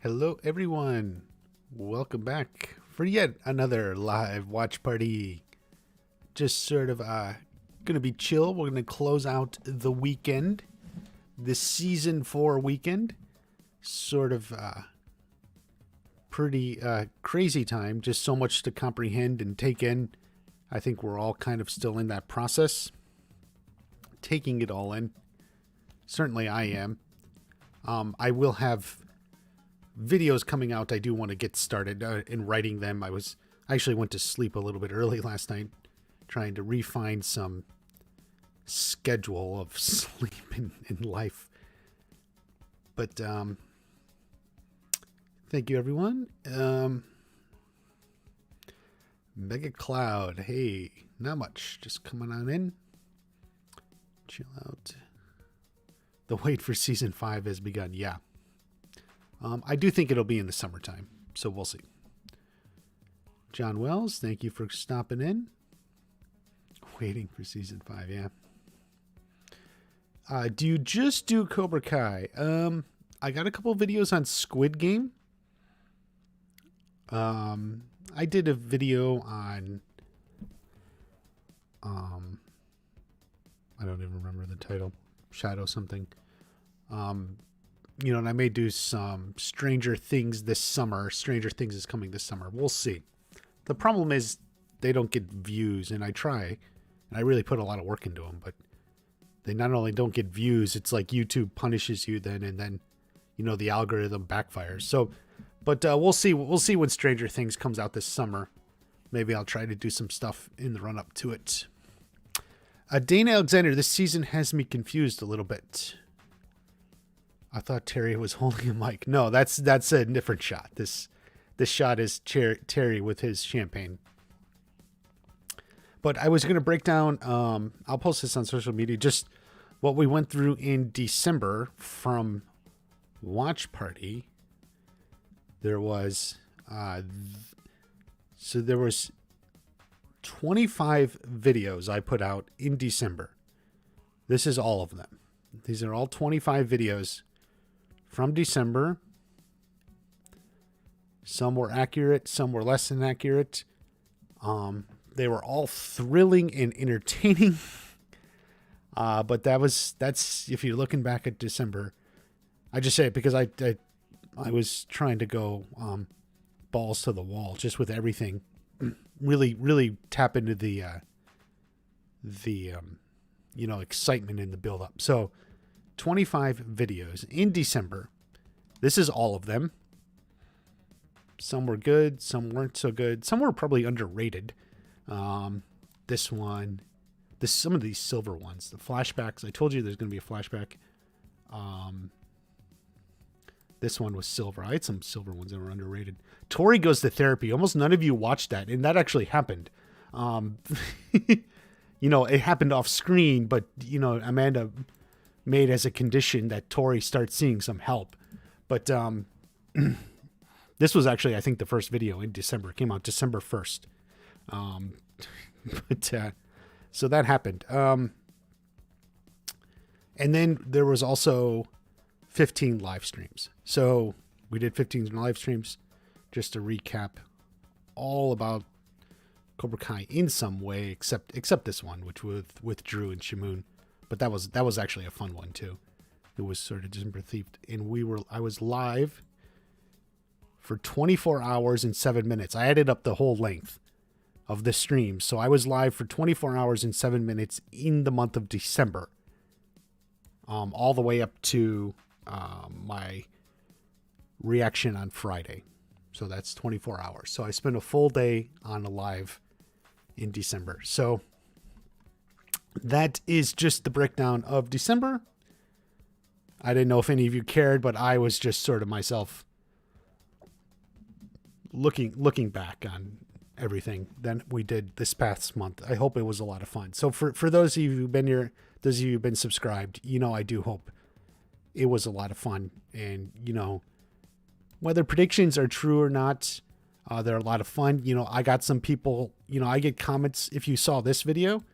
Hello, everyone. Welcome back for yet another live watch party. Just sort of gonna be chill. We're gonna close out the weekend, the season 4 weekend. Sort of pretty crazy time. Just so much to comprehend and take in. I think we're all kind of still in that process, taking it all in. Certainly, I am. I will have videos coming out. I do want to get started in writing them. I actually went to sleep a little bit early last night, trying to refine some schedule of sleep in life. But thank you, everyone. Mega Cloud, hey, not much, just coming on in. Chill out. The wait for season 5 has begun. Yeah. I do think it'll be in the summertime, so we'll see. John Wells, thank you for stopping in. Waiting for season 5, yeah. Do you just do Cobra Kai? I got a couple videos on Squid Game. I did a video on, I don't even remember the title, Shadow something. And I may do some Stranger Things this summer. Stranger Things is coming this summer. We'll see. The problem is they don't get views, and I try, and I really put a lot of work into them, but they not only don't get views, it's like YouTube punishes you then, and then, the algorithm backfires. So, but we'll see. We'll see when Stranger Things comes out this summer. Maybe I'll try to do some stuff in the run-up to it. Dana Alexander, this season has me confused a little bit. I thought Terry was holding a mic. No, that's a different shot. This shot is Terry with his champagne. But I was going to break down, I'll post this on social media, just what we went through in December from Watch Party. There was, there was 25 videos I put out in December. This is all of them. These are all 25 videos from December. Some were accurate, some were less than accurate. They were all thrilling and entertaining. But that's if you're looking back at December. I just say it because I was trying to go balls to the wall just with everything. Really, really tap into the excitement in the build up. So 25 videos in December. This is all of them. Some were good, some weren't so good. Some were probably underrated. This one, some of these silver ones, the flashbacks. I told you there's going to be a flashback. This one was silver. I had some silver ones that were underrated. Tory goes to therapy. Almost none of you watched that, and that actually happened. It happened off screen, but Amanda made as a condition that Tory start seeing some help. But this was actually, I think, the first video in December. It came out December 1st. So that happened. And then there was also 15 live streams. So we did 15 live streams just to recap all about Cobra Kai in some way, except this one, which with Drew and Shimoon. But that was actually a fun one too. It was sort of December thieved, and I was live for 24 hours and 7 minutes. I added up the whole length of the stream, so I was live for 24 hours and 7 minutes in the month of December, all the way up to my reaction on Friday. So that's 24 hours. So I spent a full day on a live in December. So that is just the breakdown of December. I didn't know if any of you cared, but I was just sort of myself looking back on everything that we did this past month. I hope it was a lot of fun. So for those of you who've been here, those of you who've been subscribed, I do hope it was a lot of fun. And, whether predictions are true or not, they're a lot of fun. I got some people, I get comments. If you saw this video,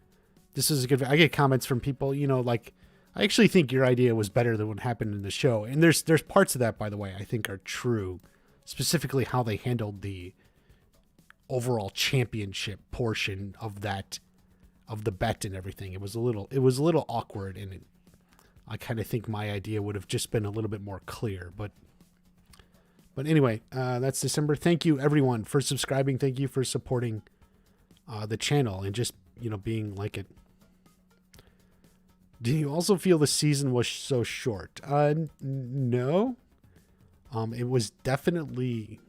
this is a good, I get comments from people, like, I actually think your idea was better than what happened in the show. And there's parts of that, by the way, I think are true. Specifically how they handled the overall championship portion of that, of the bet and everything. It was a little awkward, and I kind of think my idea would have just been a little bit more clear. But anyway, that's December. Thank you everyone for subscribing. Thank you for supporting the channel and just, being like it. Do you also feel the season was so short? No. It was definitely,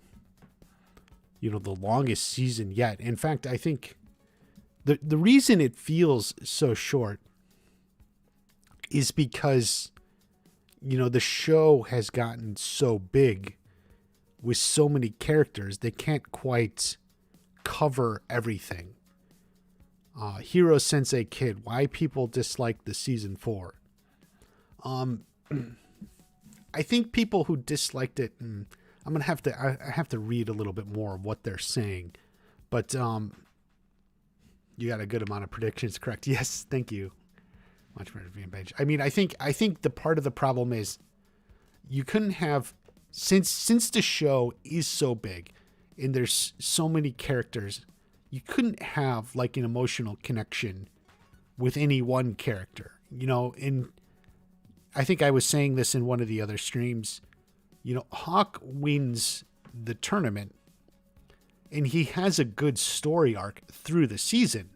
the longest season yet. In fact, I think the reason it feels so short is because, the show has gotten so big with so many characters, they can't quite cover everything. Hero Sensei Kid, why people dislike the season 4. I think people who disliked it, and I'm gonna I have to read a little bit more of what they're saying, but you got a good amount of predictions correct. Yes, thank you. Much better than page. I mean, I think the part of the problem is you couldn't have, since the show is so big and there's so many characters, you couldn't have like an emotional connection with any one character, and I think I was saying this in one of the other streams, Hawk wins the tournament and he has a good story arc through the season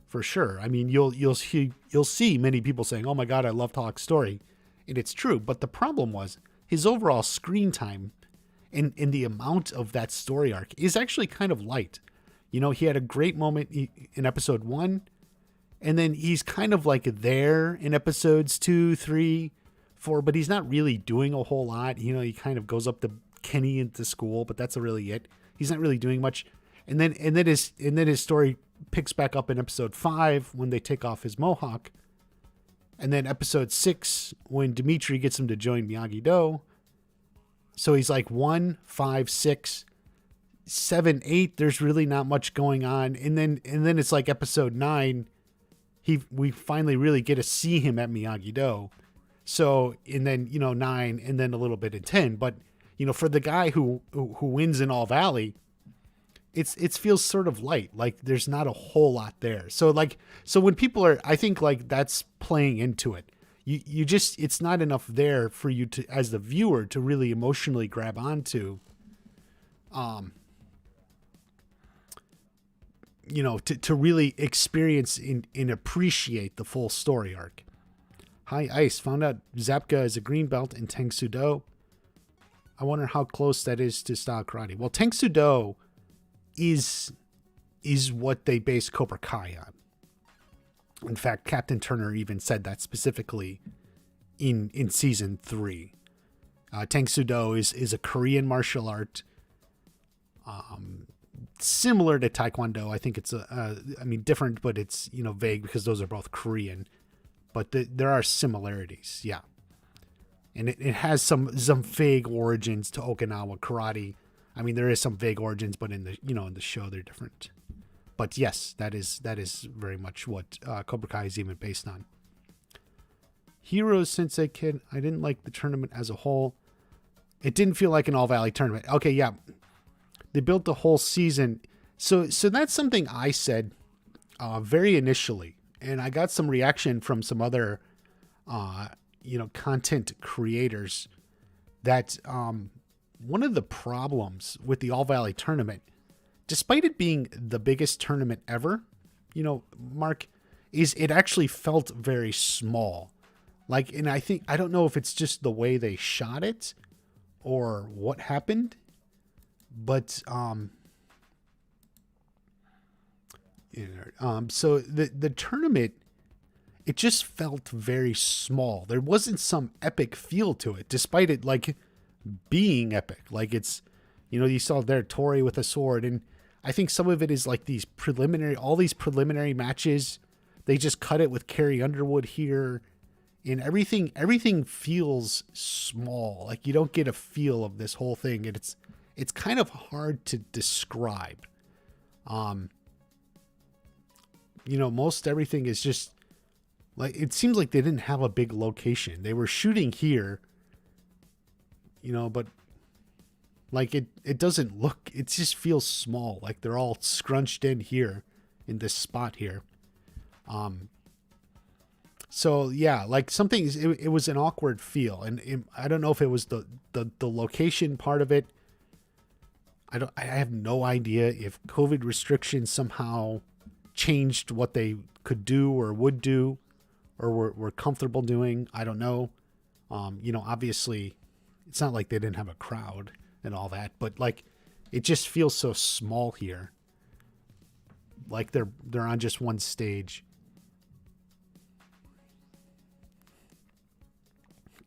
for sure. I mean, you'll see many people saying, "Oh my God, I loved Hawk's story." And it's true. But the problem was his overall screen time and the amount of that story arc is actually kind of light. He had a great moment in episode 1, and then he's kind of like there in episodes 2, 3, 4, but he's not really doing a whole lot. He kind of goes up to Kenny into school, but that's really it. He's not really doing much. And then his story picks back up in episode 5 when they take off his mohawk. And then episode 6 when Dimitri gets him to join Miyagi-Do. So he's like 1, 5, 6, 7, 8, there's really not much going on. And then it's like episode 9, we finally really get to see him at Miyagi-Do. So, and then, 9 and then a little bit in 10, but for the guy who wins in All Valley, it feels sort of light. Like there's not a whole lot there. So when people are, I think like that's playing into it. You just, it's not enough there for you to, as the viewer, to really emotionally grab onto, to really experience and appreciate the full story arc. Hi Ice, found out Zapka is a green belt in Tang Soo Do. I wonder how close that is to style karate. Well, Tang Soo Do is what they base Cobra Kai on. In fact, Captain Turner even said that specifically in season 3. Tang Soo Do is a Korean martial art, similar to Taekwondo. I think it's different, but it's, vague because those are both Korean, but there are similarities. Yeah. And it has some vague origins to Okinawa karate. I mean, there is some vague origins, but in the show they're different. But yes, that is very much what Cobra Kai is even based on. Hero Sensei Kid, I didn't like the tournament as a whole. It didn't feel like an All Valley tournament. Okay, yeah. They built the whole season. So that's something I said very initially. And I got some reaction from some other content creators that one of the problems with the All Valley tournament, despite it being the biggest tournament ever, Mark, is it actually felt very small. And I don't know if it's just the way they shot it or what happened, but so the tournament, it just felt very small. There wasn't some epic feel to it, despite it being epic. It's, you saw there Tory with a sword, and I think some of it is like all these preliminary matches. They just cut it with Carrie Underwood here, and everything feels small. You don't get a feel of this whole thing, and it's kind of hard to describe. Most everything is just Like, it seems like they didn't have a big location. They were shooting here, but like it doesn't look, it just feels small. Like they're all scrunched in here in this spot here. So yeah, like it was an awkward feel, and I don't know if it was the location part of it. I have no idea if COVID restrictions somehow changed what they could do or would do, or were comfortable doing. I don't know. Obviously, it's not like they didn't have a crowd and all that, but like, it just feels so small here. Like they're on just one stage.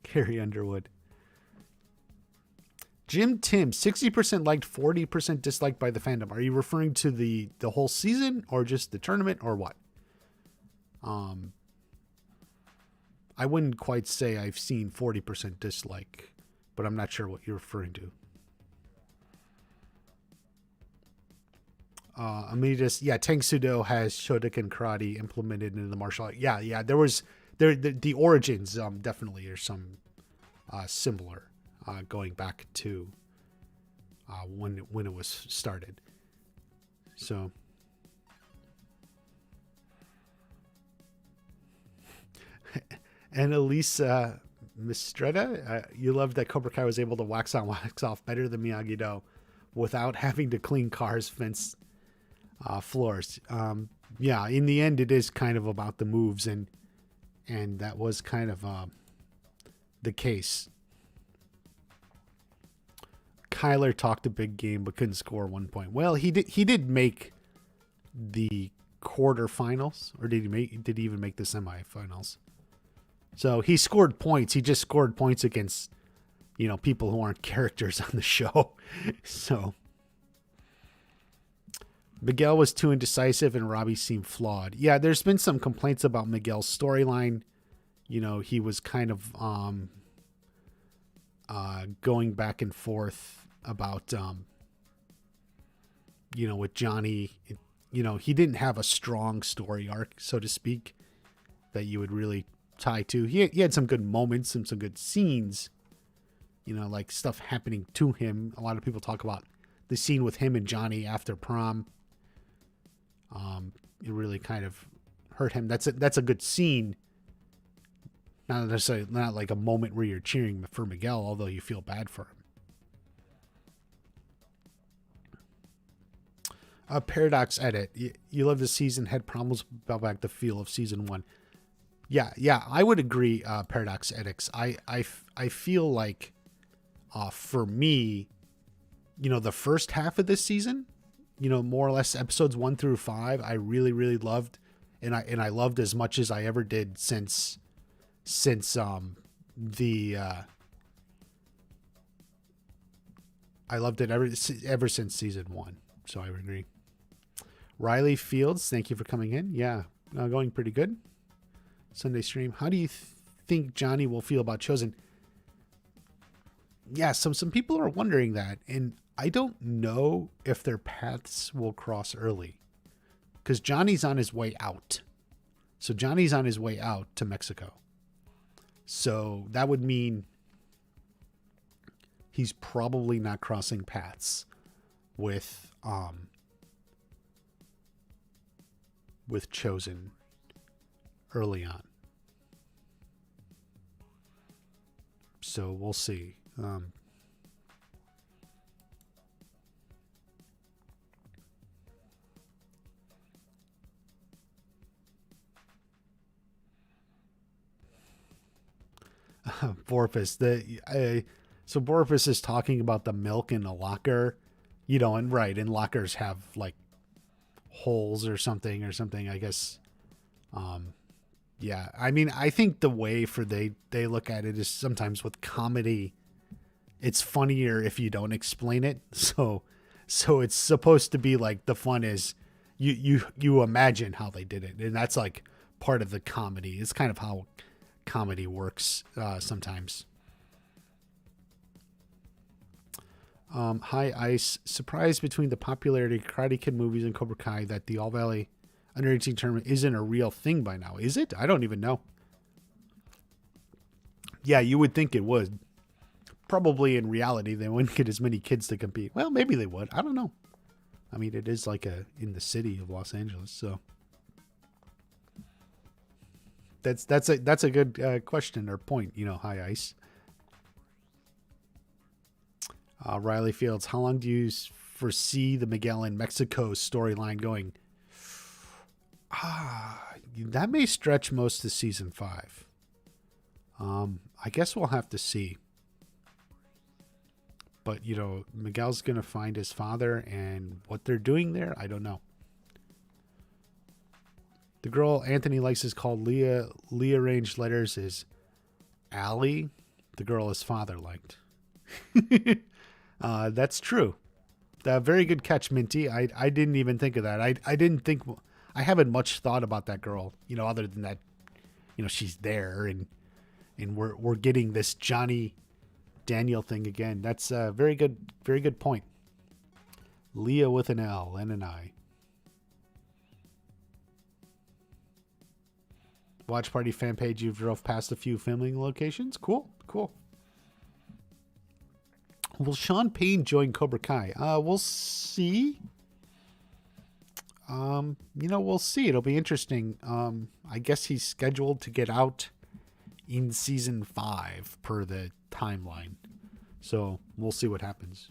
Carrie Underwood. Jim Tim, 60% liked, 40% disliked by the fandom. Are you referring to the whole season or just the tournament or what? I wouldn't quite say I've seen 40% dislike, but I'm not sure what you're referring to. Amidus, yeah, Tang Sudo has Shotokan karate implemented into the martial art. Yeah, the origins definitely are some similar, going back to when it was started. So, and Elisa Mistretta, you love that Cobra Kai was able to wax on, wax off better than Miyagi-Do without having to clean cars, fence, floors. Yeah, in the end, it is kind of about the moves, and that was kind of the case. Kyler talked a big game but couldn't score 1 point. Well, he did make the quarterfinals, or did he even make the semifinals? So he scored points. He just scored points against, people who aren't characters on the show. So Miguel was too indecisive and Robbie seemed flawed. Yeah, there's been some complaints about Miguel's storyline. He was kind of going back and forth about, with Johnny. He didn't have a strong story arc, so to speak, that you would really tie to. He had some good moments and some good scenes, like stuff happening to him. A lot of people talk about the scene with him and Johnny after prom. It really kind of hurt him. That's a good scene. Not necessarily, not like a moment where you're cheering for Miguel, although you feel bad for him. Paradox edit. You love the season, had problems about back the feel of season 1. Yeah, I would agree. Paradox edits. I feel like, for me, the first half of this season, more or less episodes 1 through 5, I really, really loved, and I loved as much as I ever did since I loved it ever since season 1. So I would agree. Riley Fields, thank you for coming in. Yeah, going pretty good. Sunday stream. How do you think Johnny will feel about Chosen? Yeah, some people are wondering that, and I don't know if their paths will cross early, because Johnny's on his way out. So Johnny's on his way out to Mexico. So that would mean he's probably not crossing paths with Chosen early on. So we'll see. Borpus, so Borpus is talking about the milk in a locker, and lockers have like holes or something, I guess. Yeah, I mean, I think the way they look at it is sometimes with comedy, it's funnier if you don't explain it. So it's supposed to be like, the fun is you imagine how they did it, and that's like part of the comedy. It's kind of how comedy works sometimes. Hi Ice, surprised between the popularity of Karate Kid movies and Cobra Kai that the All Valley under 18 tournament isn't a real thing by now. Is it? I don't even know. Yeah, you would think it would. Probably in reality, they wouldn't get as many kids to compete. Well, maybe they would. I don't know. I mean, it is like in the city of Los Angeles, so that's a good question or point. High ice. Riley Fields, how long do you foresee the Miguel in Mexico storyline going? That may stretch most of season 5. I guess we'll have to see. But, Miguel's going to find his father, and what they're doing there, I don't know. The girl Anthony likes is called Leah. Leah arranged letters is Allie, the girl his father liked. That's true. Very good catch, Minty. I didn't even think of that. I haven't much thought about that girl, other than that, she's there and we're getting this Johnny Daniel thing again. That's a very good point. Leah with an L and an I. Watch Party fan page. You drove past a few filming locations. Cool. Will Sean Payne join Cobra Kai? We'll see. We'll see. It'll be interesting. I guess he's scheduled to get out in season 5 per the timeline. So we'll see what happens.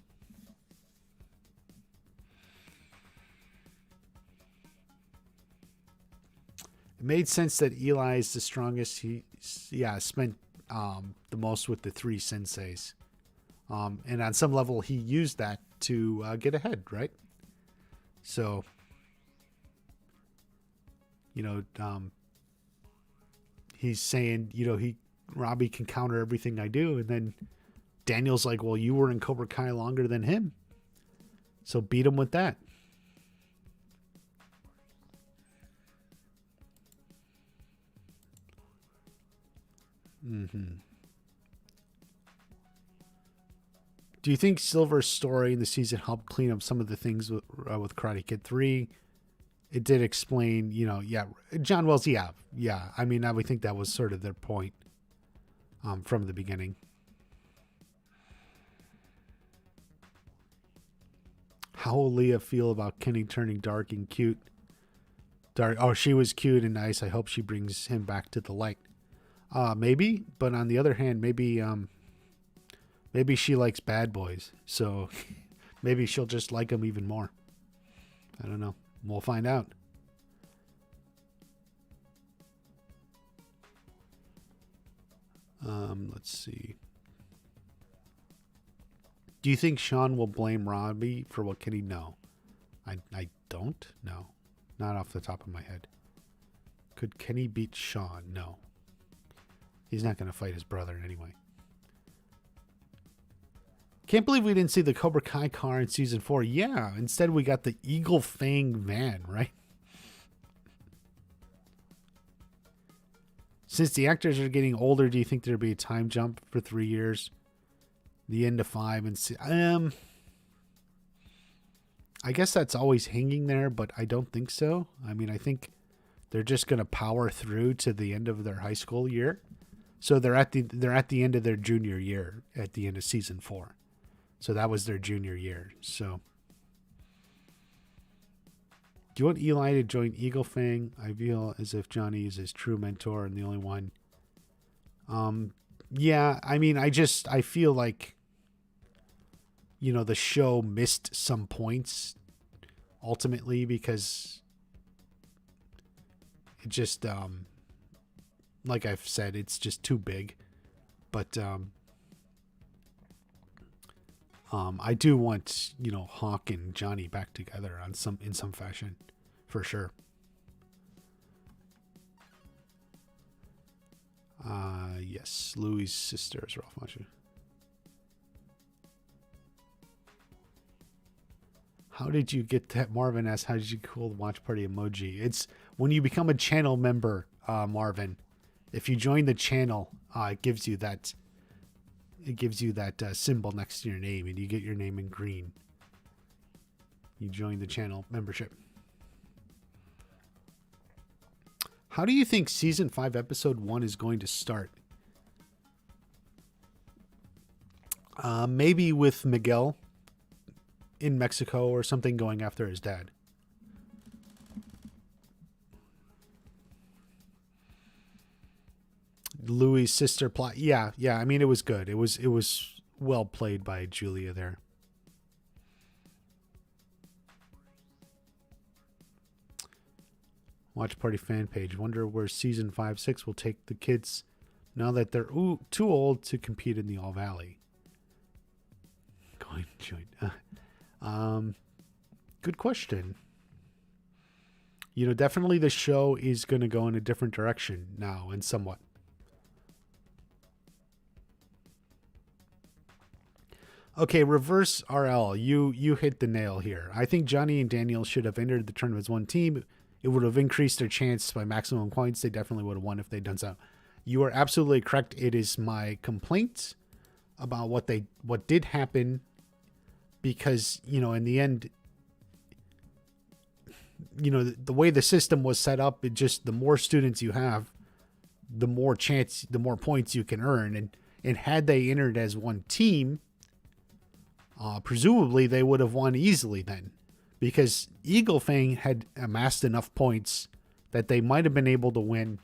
It made sense that Eli is the strongest. He spent the most with the 3 senseis. And on some level, he used that to get ahead, right? So, he's saying, Robbie can counter everything I do. And then Daniel's like, well, you were in Cobra Kai longer than him. So beat him with that. Mm-hmm. Do you think Silver's story in the season helped clean up some of the things with Karate Kid 3? It did explain, John Wells, yeah. I mean, I would think that was sort of their point from the beginning. How will Leah feel about Kenny turning dark and cute? She was cute and nice. I hope she brings him back to the light. Maybe, but on the other hand, maybe she likes bad boys, so maybe she'll just like him even more. I don't know. We'll find out. Let's see. Do you think Sean will blame Robbie for what Kenny? No. I don't know. Not off the top of my head. Could Kenny beat Sean? No. He's not going to fight his brother anyway. Can't believe we didn't see the Cobra Kai car in season 4. Yeah, instead we got the Eagle Fang van, right? Since the actors are getting older, do you think there'll be a time jump for 3 years? The end of 5 and I guess that's always hanging there, but I don't think so. I mean, I think they're just going to power through to the end of their high school year. So they're at the end of their junior year at the end of season 4. So that was their junior year. So do you want Eli to join Eagle Fang? I feel as if Johnny is his true mentor and the only one. Yeah, I mean, I feel like, the show missed some points ultimately because it just, like I've said, it's just too big. But I do want, Hawk and Johnny back together in some fashion, for sure. Yes, Louis' sister is Ralph Macchio. How did you get that? Marvin asked, how did you cool the watch party emoji? It's when you become a channel member, Marvin. If you join the channel, it gives you that. It gives you that symbol next to your name, and you get your name in green. You join the channel membership. How do you think season 5, episode 1 is going to start? Maybe with Miguel in Mexico or something going after his dad. Louis' sister plot. Yeah. I mean, it was good. It was well played by Julia there. Watch Party fan page. Wonder where season 5, 6 will take the kids now that they're too old to compete in the All Valley. Going joint. Good question. You know, definitely the show is going to go in a different direction now, and somewhat. Okay, reverse RL. You hit the nail here. I think Johnny and Daniel should have entered the tournament as one team. It would have increased their chance by maximum points. They definitely would have won if they'd done so. You are absolutely correct. It is my complaint about what did happen, because, you know, in the end, you know, the way the system was set up, it just, the more students you have, the more points you can earn. And had they entered as one team, presumably they would have won easily then, because Eagle Fang had amassed enough points that they might have been able to win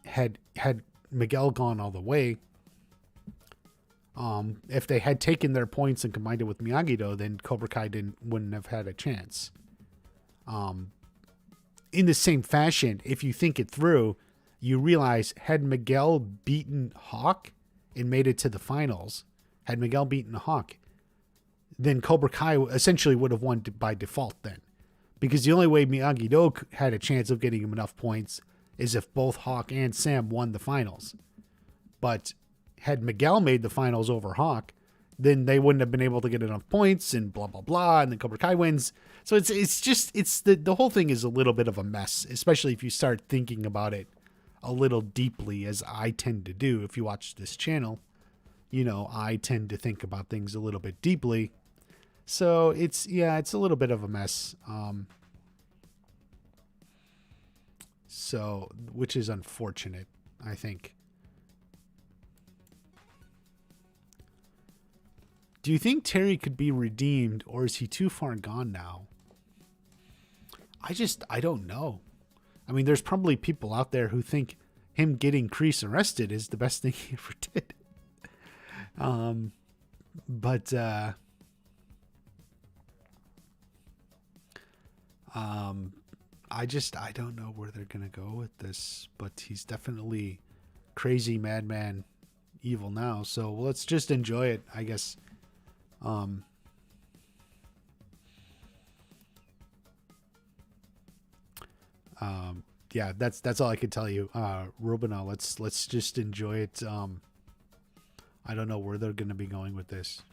had Miguel gone all the way. If they had taken their points and combined it with Miyagi-Do, then Cobra Kai wouldn't have had a chance. In the same fashion, if you think it through, you realize, had Miguel beaten Hawk and made it to the finals, had Miguel beaten Hawk, then Cobra Kai essentially would have won by default then. Because the only way Miyagi-Do had a chance of getting him enough points is if both Hawk and Sam won the finals. But had Miguel made the finals over Hawk, then they wouldn't have been able to get enough points and blah, blah, blah, and then Cobra Kai wins. So it's the whole thing is a little bit of a mess, especially if you start thinking about it a little deeply, as I tend to do. If you watch this channel, you know, I tend to think about things a little bit deeply. So it's a little bit of a mess. So, which is unfortunate, I think. Do you think Terry could be redeemed, or is he too far gone now? I don't know. I mean, there's probably people out there who think him getting Kreese arrested is the best thing he ever did. I don't know where they're going to go with this, but he's definitely crazy, madman, evil now. So let's just enjoy it, I guess. Yeah, that's all I can tell you. Rubina, let's just enjoy it. I don't know where they're going to be going with this.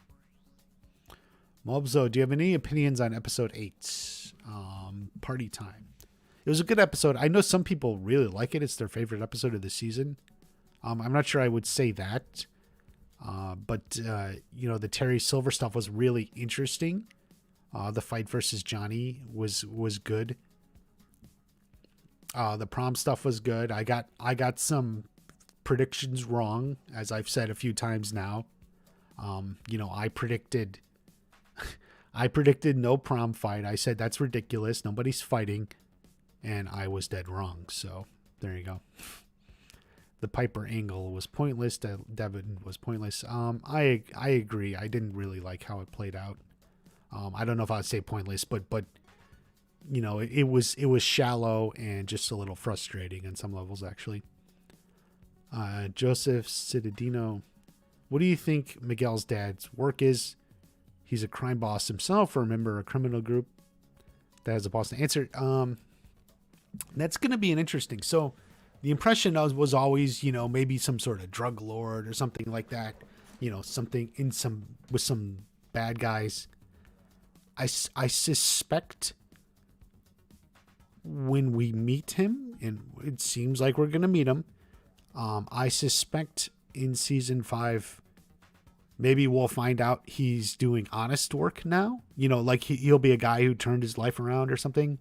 Mobzo, do you have any opinions on episode 8? Party time. It was a good episode. I know some people really like it. It's their favorite episode of the season. I'm not sure I would say that. But you know, the Terry Silver stuff was really interesting. The fight versus Johnny was good. The prom stuff was good. I got some predictions wrong, as I've said a few times now. You know, I predicted no prom fight. I said that's ridiculous. Nobody's fighting, and I was dead wrong. So there you go. The Piper angle was pointless. Devin was pointless. I agree. I didn't really like how it played out. I don't know if I'd say pointless, but you know, it was shallow and just a little frustrating on some levels, actually. Joseph Citadino, what do you think Miguel's dad's work is? He's a crime boss himself, or a member of a criminal group that has a boss to answer. That's going to be an interesting. So the impression was always, you know, maybe some sort of drug lord or something like that. You know, something with some bad guys. I suspect when we meet him, and it seems like we're going to meet him, I suspect in season 5, maybe we'll find out he's doing honest work now. You know, like he'll be a guy who turned his life around or something.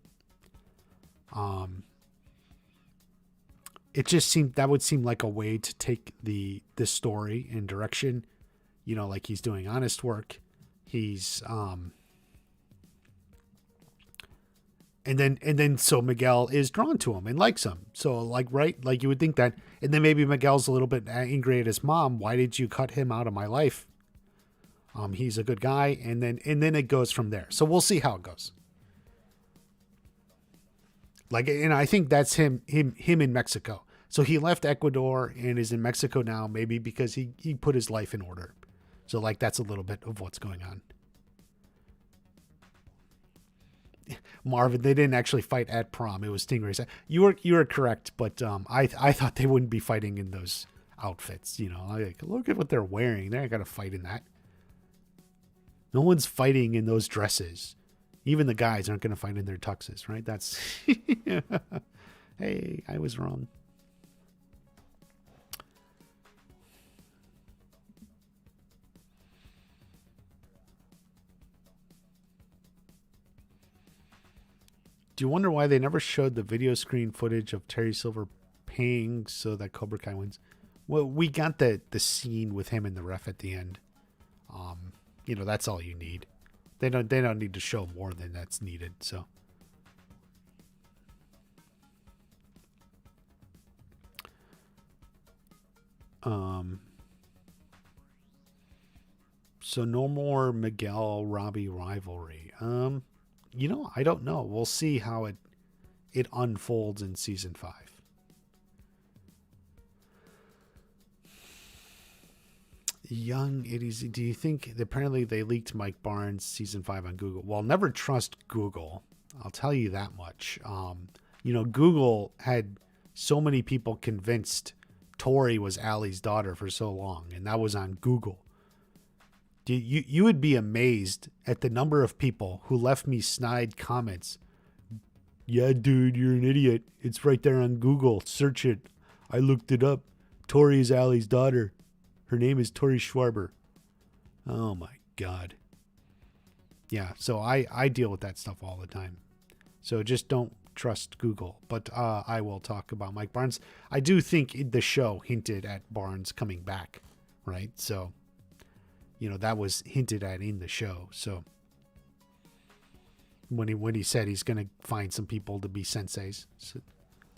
it just seemed that would seem like a way to take this story in direction, like he's doing honest work. He's and then so Miguel is drawn to him and likes him. So like, right, like you would think that, and then maybe Miguel's a little bit angry at his mom. Why did you cut him out of my life? He's a good guy, and then it goes from there. So we'll see how it goes. Like, and I think that's him in Mexico. So he left Ecuador and is in Mexico now, maybe because he put his life in order. So like, that's a little bit of what's going on. Marvin, they didn't actually fight at prom. It was Stingray. You were correct, but I thought they wouldn't be fighting in those outfits. Like, look at what they're wearing. They're not gonna fight in that. No one's fighting in those dresses. Even the guys aren't gonna fight in their tuxes, right? That's hey, I was wrong. Do you wonder why they never showed the video screen footage of Terry Silver paying so that Cobra Kai wins? Well, we got the scene with him and the ref at the end. That's all you need. They don't need to show more than that's needed. So. So no more Miguel Robbie rivalry. I don't know. We'll see how it unfolds in season 5. Young idiots. Do you think apparently they leaked Mike Barnes season 5 on Google? Well, never trust Google. I'll tell you that much. Google had so many people convinced Tory was Allie's daughter for so long, and that was on Google. You would be amazed at the number of people who left me snide comments. Yeah, dude, you're an idiot. It's right there on Google. Search it. I looked it up. Tory is Allie's daughter. Her name is Tory Schwarber. Oh my God. Yeah, so I deal with that stuff all the time. So just don't trust Google. But I will talk about Mike Barnes. I do think the show hinted at Barnes coming back, right? So, that was hinted at in the show. So when he said he's going to find some people to be senseis.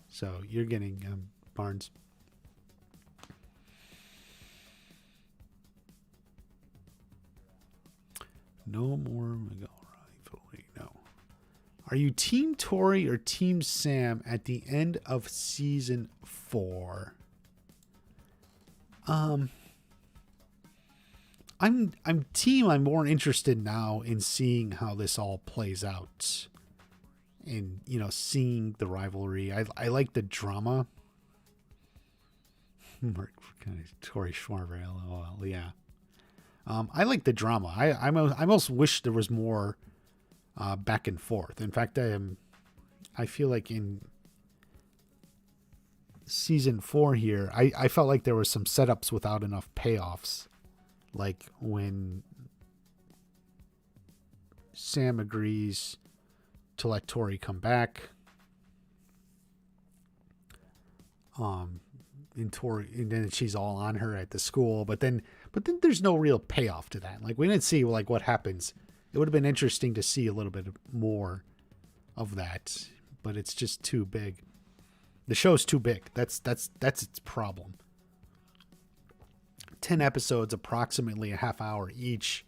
So you're getting Barnes. No more Miguel rivalry. No. Are you Team Tory or Team Sam at the end of season 4? I'm more interested now in seeing how this all plays out. And, seeing the rivalry. I like the drama. Tory Schwarber, LOL, yeah. I like the drama. I almost wish there was more back and forth. In fact, I feel like in season 4 here, I felt like there were some setups without enough payoffs. Like when Sam agrees to let Tory come back. And then she's all on her at the school, but then there's no real payoff to that. Like we didn't see like what happens. It would have been interesting to see a little bit more of that, but it's just too big. The show's too big. That's its problem. 10 episodes, approximately a half hour each,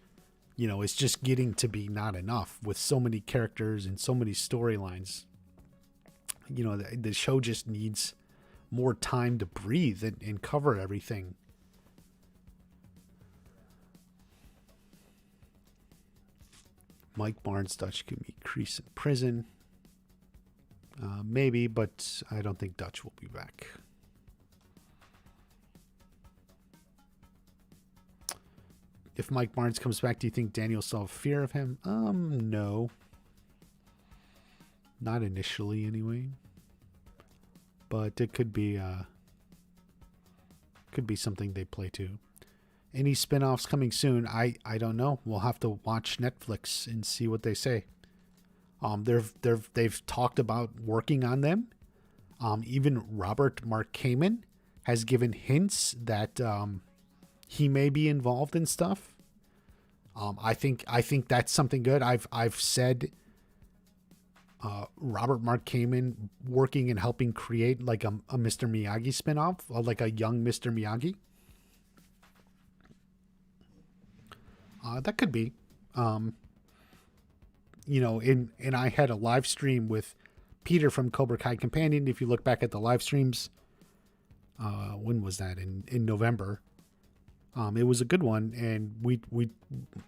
it's just getting to be not enough with so many characters and so many storylines. The show just needs more time to breathe and cover everything. Mike Barnes, Dutch can meet Kreese in prison. Maybe, but I don't think Dutch will be back. If Mike Barnes comes back, do you think Daniel still have fear of him? No. Not initially, anyway. But it could be something they play to. Any spin-offs coming soon? I don't know. We'll have to watch Netflix and see what they say. They've talked about working on them. Even Robert Mark Kamen has given hints that he may be involved in stuff. I think that's something good. I've said Robert Mark Kamen working and helping create like a Mr. Miyagi spinoff, like a young Mr. Miyagi. That could be. And I had a live stream with Peter from Cobra Kai Companion. If you look back at the live streams, when was that? In November. It was a good one, and we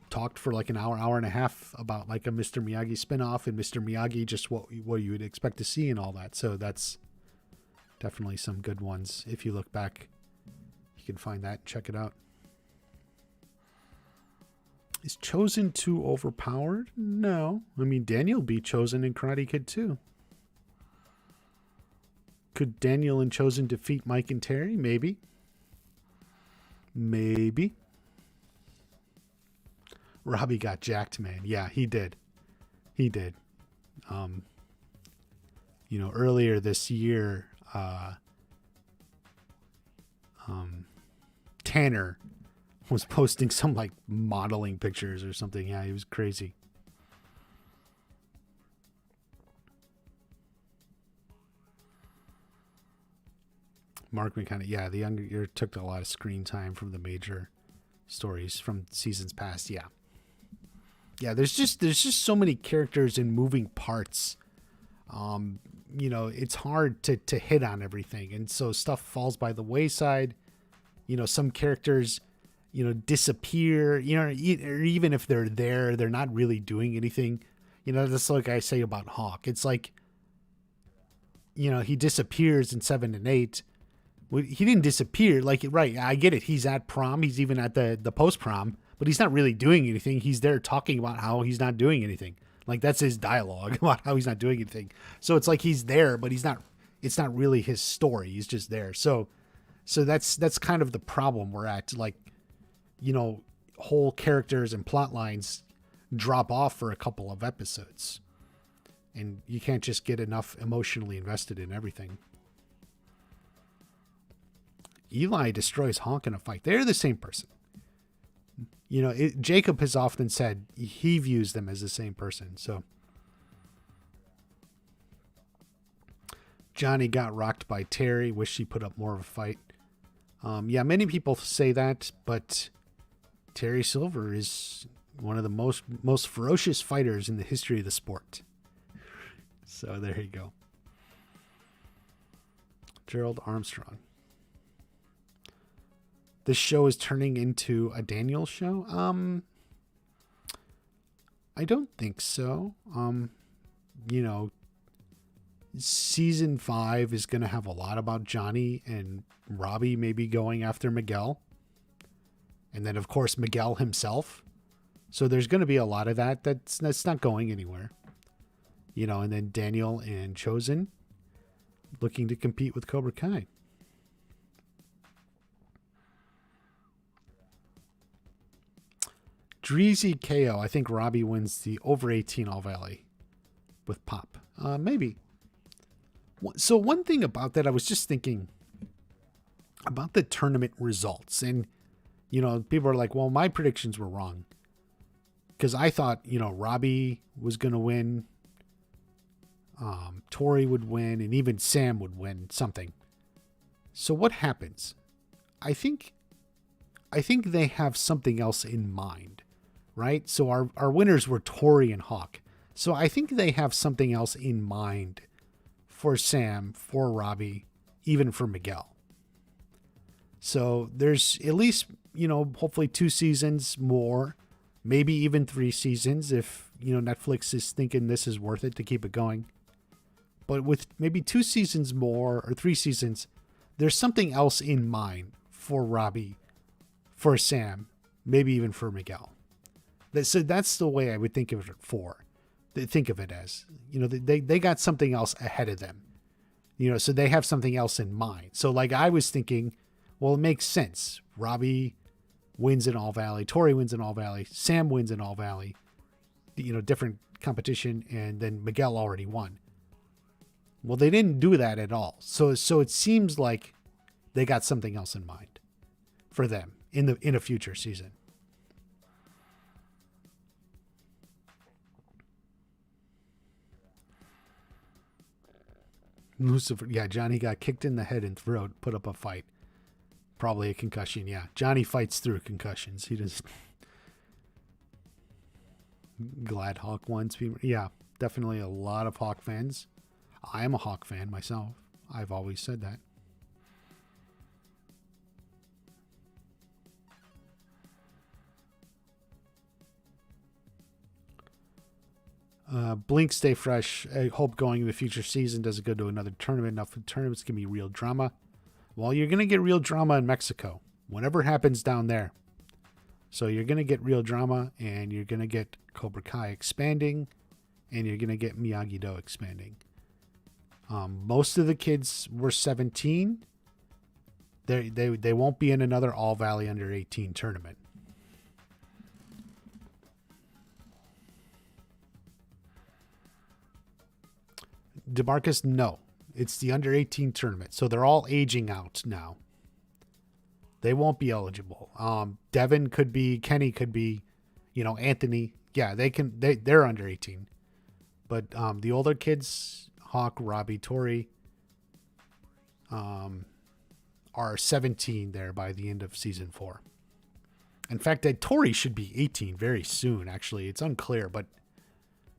talked for like an hour and a half about like a Mr. Miyagi spinoff and Mr. Miyagi, just what you would expect to see and all that. So that's definitely some good ones. If you look back, you can find that. Check it out. Is Chosen too overpowered? No. I mean, Daniel beat Chosen in Karate Kid too. Could Daniel and Chosen defeat Mike and Terry? Maybe. Robbie got jacked, man. Yeah, he did. Earlier this year, Tanner was posting some like modeling pictures or something. Yeah, he was crazy. Mark McKenna, yeah, the younger year took a lot of screen time from the major stories from seasons past. Yeah, there's just so many characters and moving parts. It's hard to hit on everything, and so stuff falls by the wayside. Some characters, disappear. Or even if they're there, they're not really doing anything. That's like I say about Hawk. It's like, he disappears in 7 and 8. He didn't disappear. Like, right, I get it. He's at prom. He's even at the post-prom. But he's not really doing anything. He's there talking about how he's not doing anything. Like, that's his dialogue about how he's not doing anything. So it's like he's there, but he's not. It's not really his story. He's just there. So that's kind of the problem we're at. Like, whole characters and plot lines drop off for a couple of episodes. And you can't just get enough emotionally invested in everything. Eli destroys Honk in a fight. They're the same person. Jacob has often said he views them as the same person. So Johnny got rocked by Terry. Wish she put up more of a fight. Many people say that, but Terry Silver is one of the most ferocious fighters in the history of the sport. So there you go. Gerald Armstrong. This show is turning into a Daniel show? I don't think so. Season 5 is going to have a lot about Johnny and Robbie maybe going after Miguel. And then, of course, Miguel himself. So there's going to be a lot of that. That's not going anywhere. And then Daniel and Chosen looking to compete with Cobra Kai. Dreezy KO. I think Robbie wins the over 18 All Valley with Pop. Maybe. So one thing about that, I was just thinking about the tournament results. And, people are like, well, my predictions were wrong. Because I thought, Robbie was going to win. Tory would win. And even Sam would win something. So what happens? I think they have something else in mind. Right? So our winners were Tory and Hawk. So I think they have something else in mind for Sam, for Robbie, even for Miguel. So there's at least, hopefully 2 seasons more, maybe even 3 seasons if, Netflix is thinking this is worth it to keep it going. But with maybe 2 seasons more or 3 seasons, there's something else in mind for Robbie, for Sam, maybe even for Miguel. So that's the way I would think of it think of it as, they got something else ahead of them, so they have something else in mind. So like I was thinking, well, it makes sense. Robbie wins in All Valley. Tory wins in All Valley. Sam wins in All Valley, different competition. And then Miguel already won. Well, they didn't do that at all. So it seems like they got something else in mind for them in a future season. Lucifer, yeah, Johnny got kicked in the head and throat, put up a fight. Probably a concussion, yeah. Johnny fights through concussions. He does. Glad Hawk wants people. Yeah, definitely a lot of Hawk fans. I am a Hawk fan myself. I've always said that. Blink, stay fresh. I hope going in the future season doesn't go to another tournament. Enough tournaments can be real drama. Well, you're going to get real drama in Mexico. Whatever happens down there. So you're going to get real drama, and you're going to get Cobra Kai expanding, and you're going to get Miyagi-Do expanding. Most of the kids were 17. They won't be in another All Valley under 18 tournament. DeMarcus, no. It's the under 18 tournament. So they're all aging out now. They won't be eligible. Devin could be, Kenny could be, Anthony. Yeah, they're under 18. But the older kids, Hawk, Robbie, Tory, are 17 there by the end of season 4. In fact, Tory should be 18 very soon, actually. It's unclear, but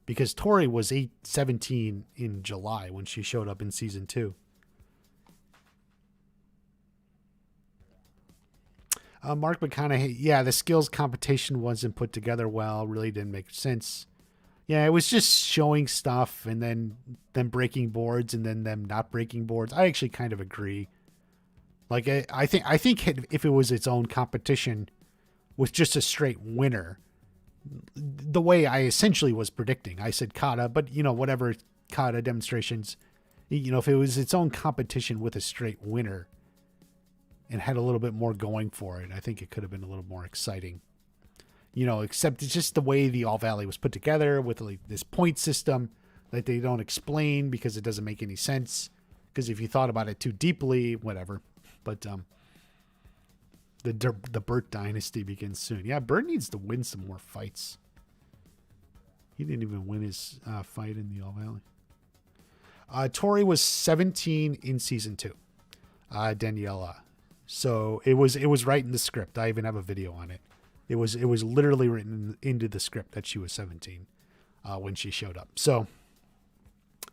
because Tory was 17 in July when she showed up in season 2. Mark McConaughey, yeah, the skills competition wasn't put together well. Really didn't make sense. Yeah, it was just showing stuff and then them breaking boards and then them not breaking boards. I actually kind of agree. Like, I think if it was its own competition with just a straight winner, the way I essentially was predicting, I said kata, but whatever kata demonstrations, if it was its own competition with a straight winner and had a little bit more going for it, I think it could have been a little more exciting. Except it's just the way the All Valley was put together with like this point system that they don't explain because it doesn't make any sense. Because if you thought about it too deeply, whatever. But the Burt dynasty begins soon. Yeah, Burt needs to win some more fights. He didn't even win his fight in the All Valley. Tory was 17 in season 2. Daniela. So it was right in the script. I even have a video on it. It was literally written into the script that she was 17 when she showed up. So,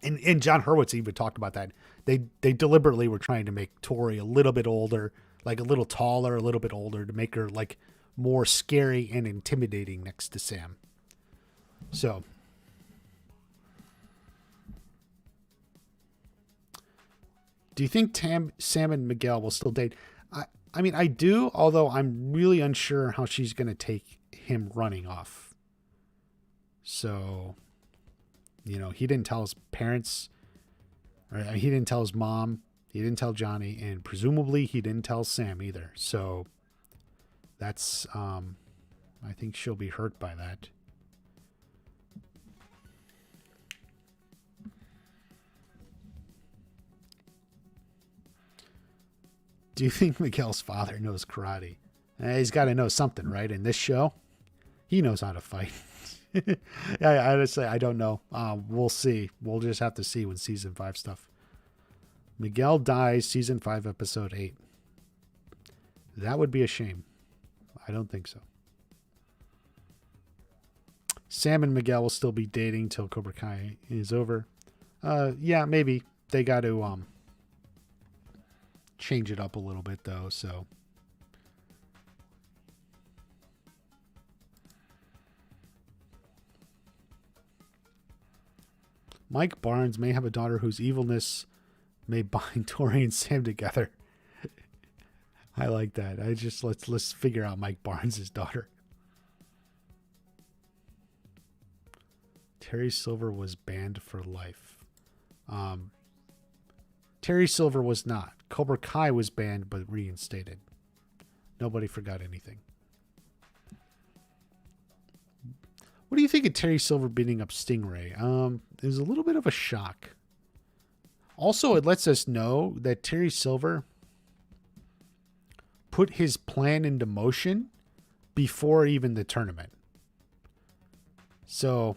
and John Hurwitz even talked about that. They deliberately were trying to make Tory a little bit older, like a little taller, a little bit older, to make her like more scary and intimidating next to Sam. So, do you think Sam and Miguel will still date? I mean, I do, although I'm really unsure how she's going to take him running off. So, he didn't tell his parents, or he didn't tell his mom, he didn't tell Johnny, and presumably he didn't tell Sam either. So, that's, I think she'll be hurt by that. Do you think Miguel's father knows karate? He's got to know something, right? In this show, he knows how to fight. I honestly, I don't know. We'll see. We'll just have to see when season 5 stuff. Miguel dies season 5, episode 8. That would be a shame. I don't think so. Sam and Miguel will still be dating till Cobra Kai is over. Yeah, maybe. They got to change it up a little bit though, so Mike Barnes may have a daughter whose evilness may bind Tory and Sam together. I like that. Let's figure out Mike Barnes' daughter. Terry Silver was banned for life. Terry Silver was not. Cobra Kai was banned but reinstated. Nobody forgot anything. What do you think of Terry Silver beating up Stingray? It was a little bit of a shock. Also, it lets us know that Terry Silver put his plan into motion before even the tournament. So,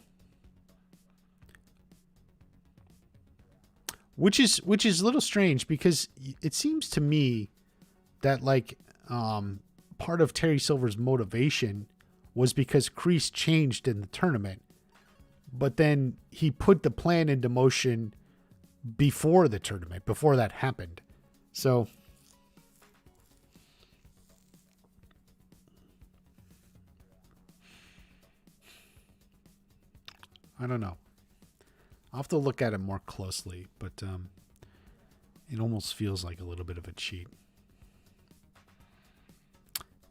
which is a little strange, because it seems to me that like part of Terry Silver's motivation was because Kreese changed in the tournament, but then he put the plan into motion before the tournament, before that happened. So I don't know. I'll have to look at it more closely, but it almost feels like a little bit of a cheat.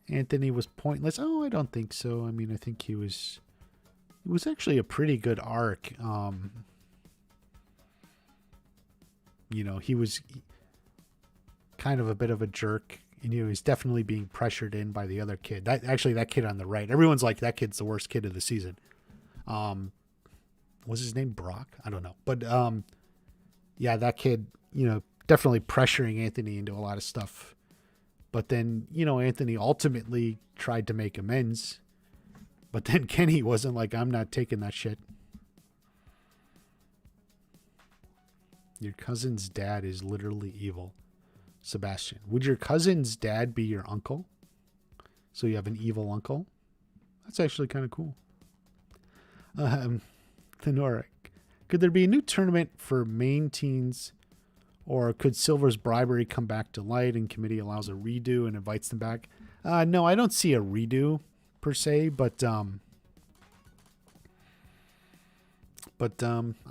Anthony was pointless. Oh, I don't think so. I mean, I think it was actually a pretty good arc. He was kind of a bit of a jerk, and he was definitely being pressured in by the other kid. That kid on the right. Everyone's like, that kid's the worst kid of the season. Was his name Brock? I don't know. But yeah, that kid, definitely pressuring Anthony into a lot of stuff. But then, Anthony ultimately tried to make amends. But then Kenny wasn't like, I'm not taking that shit. Your cousin's dad is literally evil. Sebastian, would your cousin's dad be your uncle? So you have an evil uncle? That's actually kind of cool. Thenora, could there be a new tournament for Maine teens, or could Silver's bribery come back to light and committee allows a redo and invites them back? No, I don't see a redo per se, but I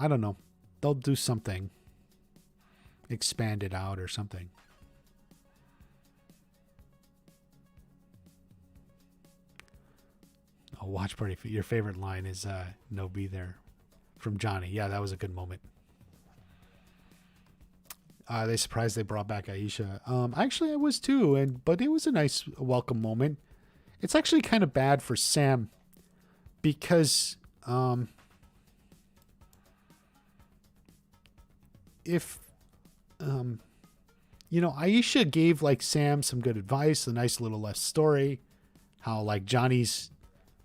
don't know. They'll do something. Expand it out or something. Oh, watch party. Your favorite line is "No be there," from Johnny. Yeah, that was a good moment. They surprised they brought back Aisha. Actually, I was too, but it was a nice welcome moment. It's actually kind of bad for Sam because if Aisha gave like Sam some good advice, a nice little left story, how like Johnny's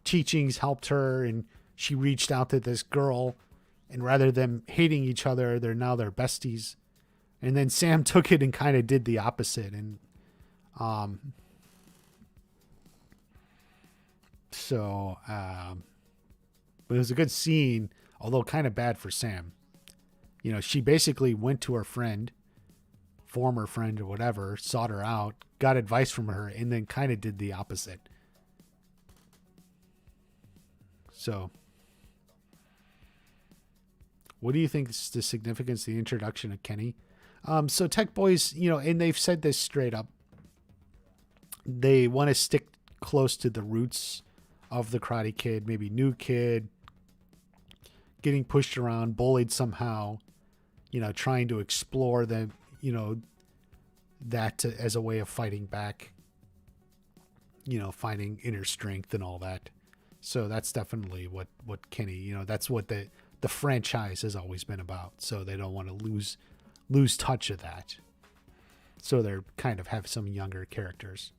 teachings helped her, and she reached out to this girl, and rather than hating each other, they're besties. And then Sam took it and kind of did the opposite, and but it was a good scene, although kind of bad for Sam. She basically went to her friend, former friend or whatever, sought her out, got advice from her, and then kind of did the opposite. So, what do you think is the significance of the introduction of Kenny? So Tech Boys, and they've said this straight up, they want to stick close to the roots of the Karate Kid, maybe new kid, getting pushed around, bullied somehow, trying to explore the, that as a way of fighting back, finding inner strength and all that. So that's definitely what Kenny, that's what the franchise has always been about. So they don't want to lose touch of that. So they're kind of have some younger characters.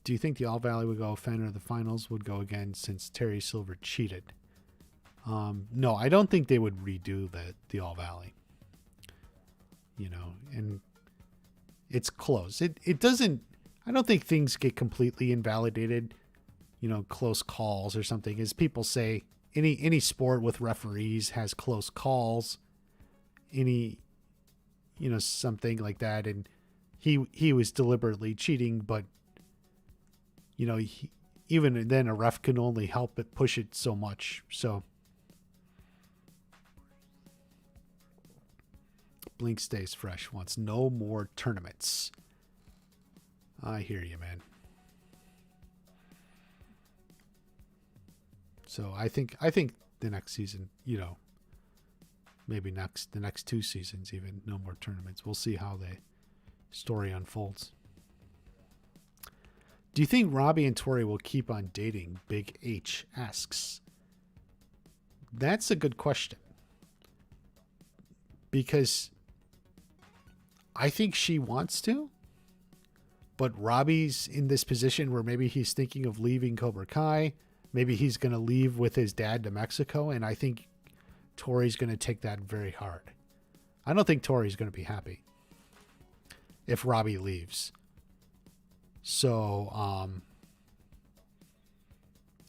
Do you think the All Valley would go Fen, or the finals would go again since Terry Silver cheated? No, I don't think they would redo the All Valley. And it's close. It doesn't, I don't think things get completely invalidated, close calls or something. As people say, any sport with referees has close calls, something like that. And he was deliberately cheating, but even then a ref can only help it push it so much. So Blink stays fresh, wants no more tournaments. I hear you, man. So I think the next season, maybe the next 2 seasons, even no more tournaments. We'll see how the story unfolds. Do you think Robbie and Tory will keep on dating? Big H asks. That's a good question. Because I think she wants to. But Robbie's in this position where maybe he's thinking of leaving Cobra Kai. Maybe he's going to leave with his dad to Mexico. And I think Tory's going to take that very hard. I don't think Tory's going to be happy if Robbie leaves. So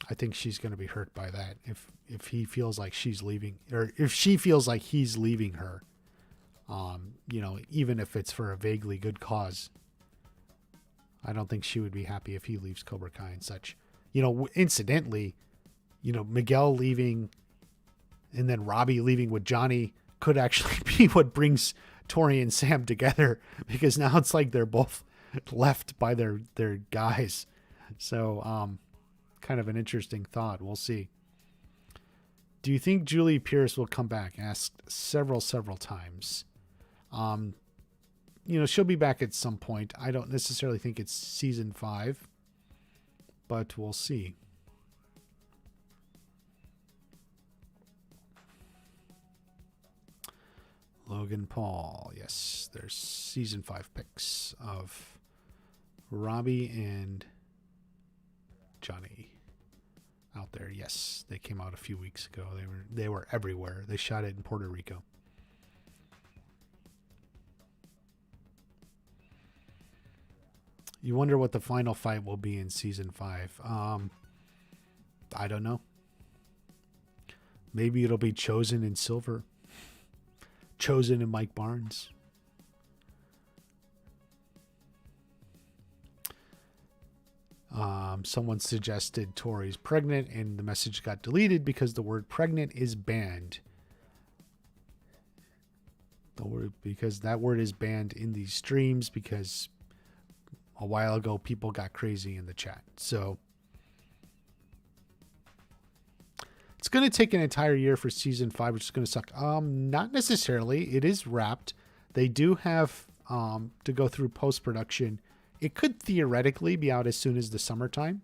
I think she's going to be hurt by that if he feels like she's leaving, or if she feels like he's leaving her. Even if it's for a vaguely good cause. I don't think she would be happy if he leaves Cobra Kai and such. Incidentally, Miguel leaving and then Robbie leaving with Johnny could actually be what brings Tory and Sam together, because now it's like they're both left by their guys. So, kind of an interesting thought. We'll see. Do you think Julie Pierce will come back? Asked several times. She'll be back at some point. I don't necessarily think it's season 5, but we'll see. Logan Paul. Yes, there's season 5 pics of Robbie and Johnny out there. Yes, they came out a few weeks ago. They were everywhere. They shot it in Puerto Rico. You wonder what the final fight will be in season 5. I don't know. Maybe it'll be Chosen and Silver. Chosen and Mike Barnes. Someone suggested Tory's pregnant, and the message got deleted because the word pregnant is banned. Because that word is banned in these streams, because a while ago people got crazy in the chat. So it's going to take an entire year for season 5, which is going to suck. Not necessarily. It is wrapped. They do have to go through post-production. It could theoretically be out as soon as the summertime.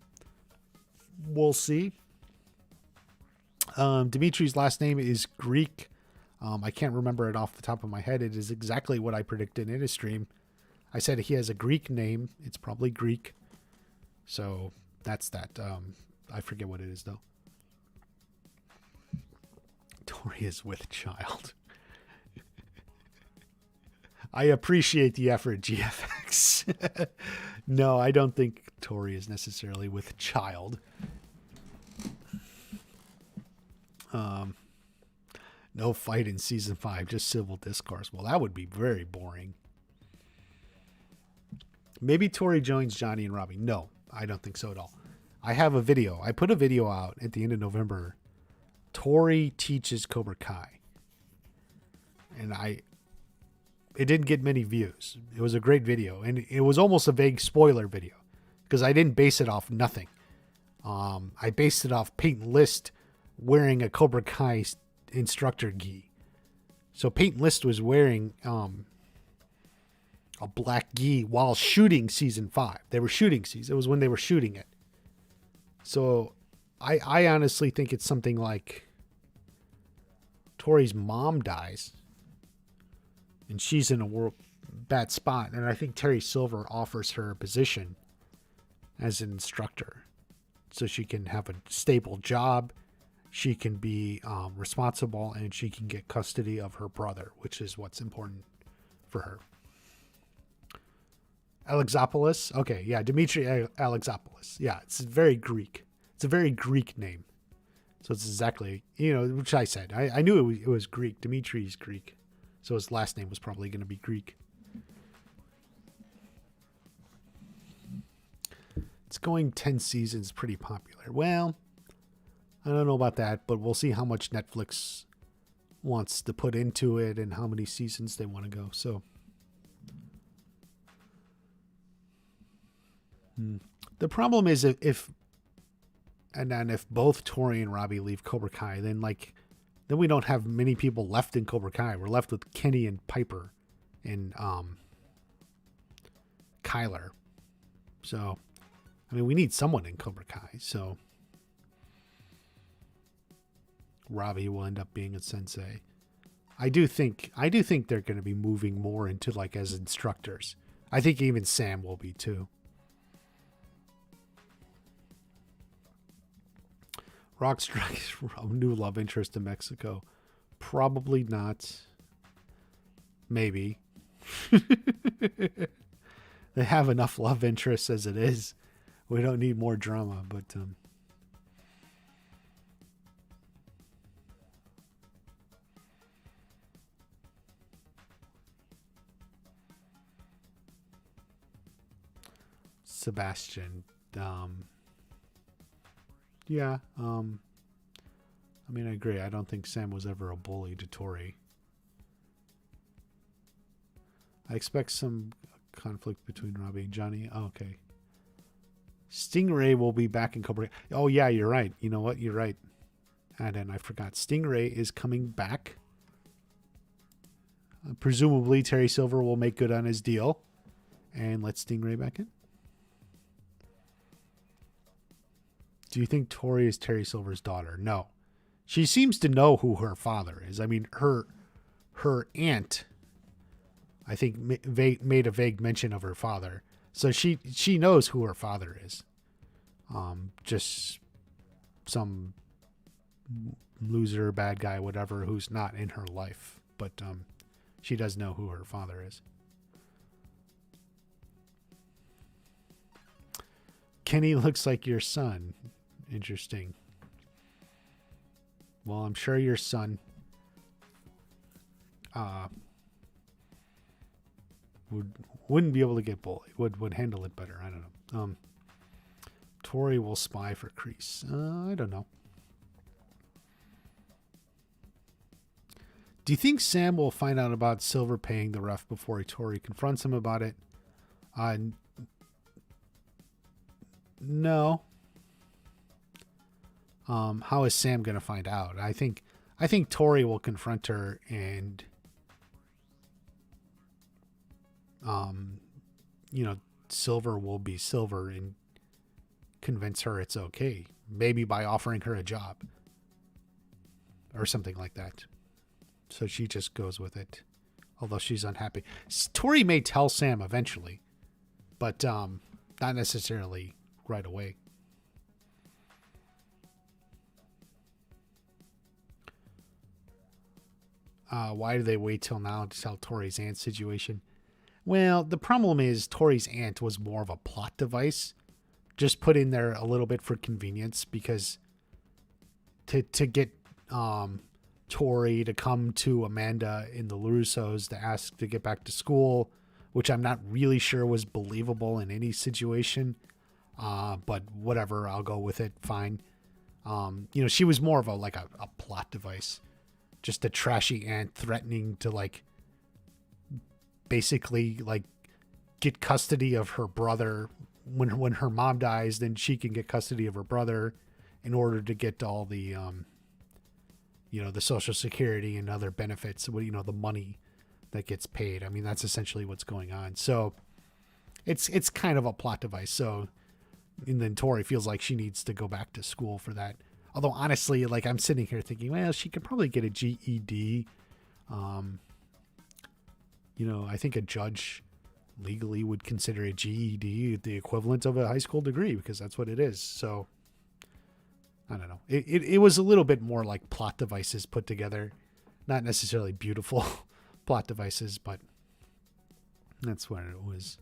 We'll see. Dimitri's last name is Greek. I can't remember it off the top of my head. It is exactly what I predicted in a stream. I said he has a Greek name. It's probably Greek. So that's that. I forget what it is, though. Tory is with child. I appreciate the effort, GFX. No, I don't think Tory is necessarily with child. No fight in season 5, just civil discourse. Well, that would be very boring. Maybe Tory joins Johnny and Robbie. No, I don't think so at all. I have a video. I put a video out at the end of November. Tory teaches Cobra Kai. And it didn't get many views. It was a great video. And it was almost a vague spoiler video, because I didn't base it off nothing. I based it off Peyton List wearing a Cobra Kai instructor gi. So Peyton List was wearing a black gi while shooting season 5. They were shooting season. It was when they were shooting it. So I honestly think it's something like Tory's mom dies and she's in a bad spot. And I think Terry Silver offers her a position as an instructor so she can have a stable job. She can be responsible, and she can get custody of her brother, which is what's important for her. Alexopoulos. Okay, yeah, Dimitri Alexopoulos. Yeah, it's very Greek. It's a very Greek name. So it's exactly, which I said. I knew it was Greek. Dimitri is Greek. So his last name was probably going to be Greek. It's going 10 seasons, pretty popular. Well, I don't know about that, but we'll see how much Netflix wants to put into it and how many seasons they want to go. So the problem is if both Tory and Robbie leave Cobra Kai, then we don't have many people left in Cobra Kai. We're left with Kenny and Piper and Kyler. So I mean, we need someone in Cobra Kai, so Robbie will end up being a sensei. I do think they're going to be moving more into like as instructors. I think even Sam will be too. Rock strikes new love interest in Mexico. Probably not. Maybe. They have enough love interests as it is. We don't need more drama, but Sebastian, yeah, I mean, I agree. I don't think Sam was ever a bully to Tory. I expect some conflict between Robbie and Johnny. Oh, okay. Stingray will be back in Cobra. Oh, yeah, you're right. You know what? You're right. And then I forgot. Stingray is coming back. Presumably, Terry Silver will make good on his deal and let Stingray back in. Do you think Tory is Terry Silver's daughter? No. She seems to know who her father is. I mean, her aunt, I think, made a vague mention of her father. So she knows who her father is. Just some loser, bad guy, whatever, who's not in her life. But she does know who her father is. Kenny looks like your son. Interesting. Well, I'm sure your son wouldn't be able to get bullied. Would handle it better. I don't know. Tory will spy for Kreese. I don't know. Do you think Sam will find out about Silver paying the ref before Tory confronts him about it? No. How is Sam going to find out? I think Tory will confront her and, Silver will be Silver and convince her it's okay. Maybe by offering her a job or something like that. So she just goes with it, although she's unhappy. Tory may tell Sam eventually, but not necessarily right away. Why do they wait till now to tell Tory's aunt's situation? Well, the problem is Tory's aunt was more of a plot device, just put in there a little bit for convenience, because to get Tory to come to Amanda in the LaRussos to ask to get back to school, which I'm not really sure was believable in any situation, but whatever, I'll go with it. Fine. She was more of a plot device. Just a trashy aunt threatening to basically get custody of her brother when her mom dies. Then she can get custody of her brother in order to get all the the Social Security and other benefits. The money that gets paid. I mean, that's essentially what's going on. So it's kind of a plot device. So and then Tory feels like she needs to go back to school for that. Although, honestly, I'm sitting here thinking, well, she could probably get a GED. I think a judge legally would consider a GED the equivalent of a high school degree, because that's what it is. So, I don't know. It was a little bit more like plot devices put together. Not necessarily beautiful plot devices, but that's what it was.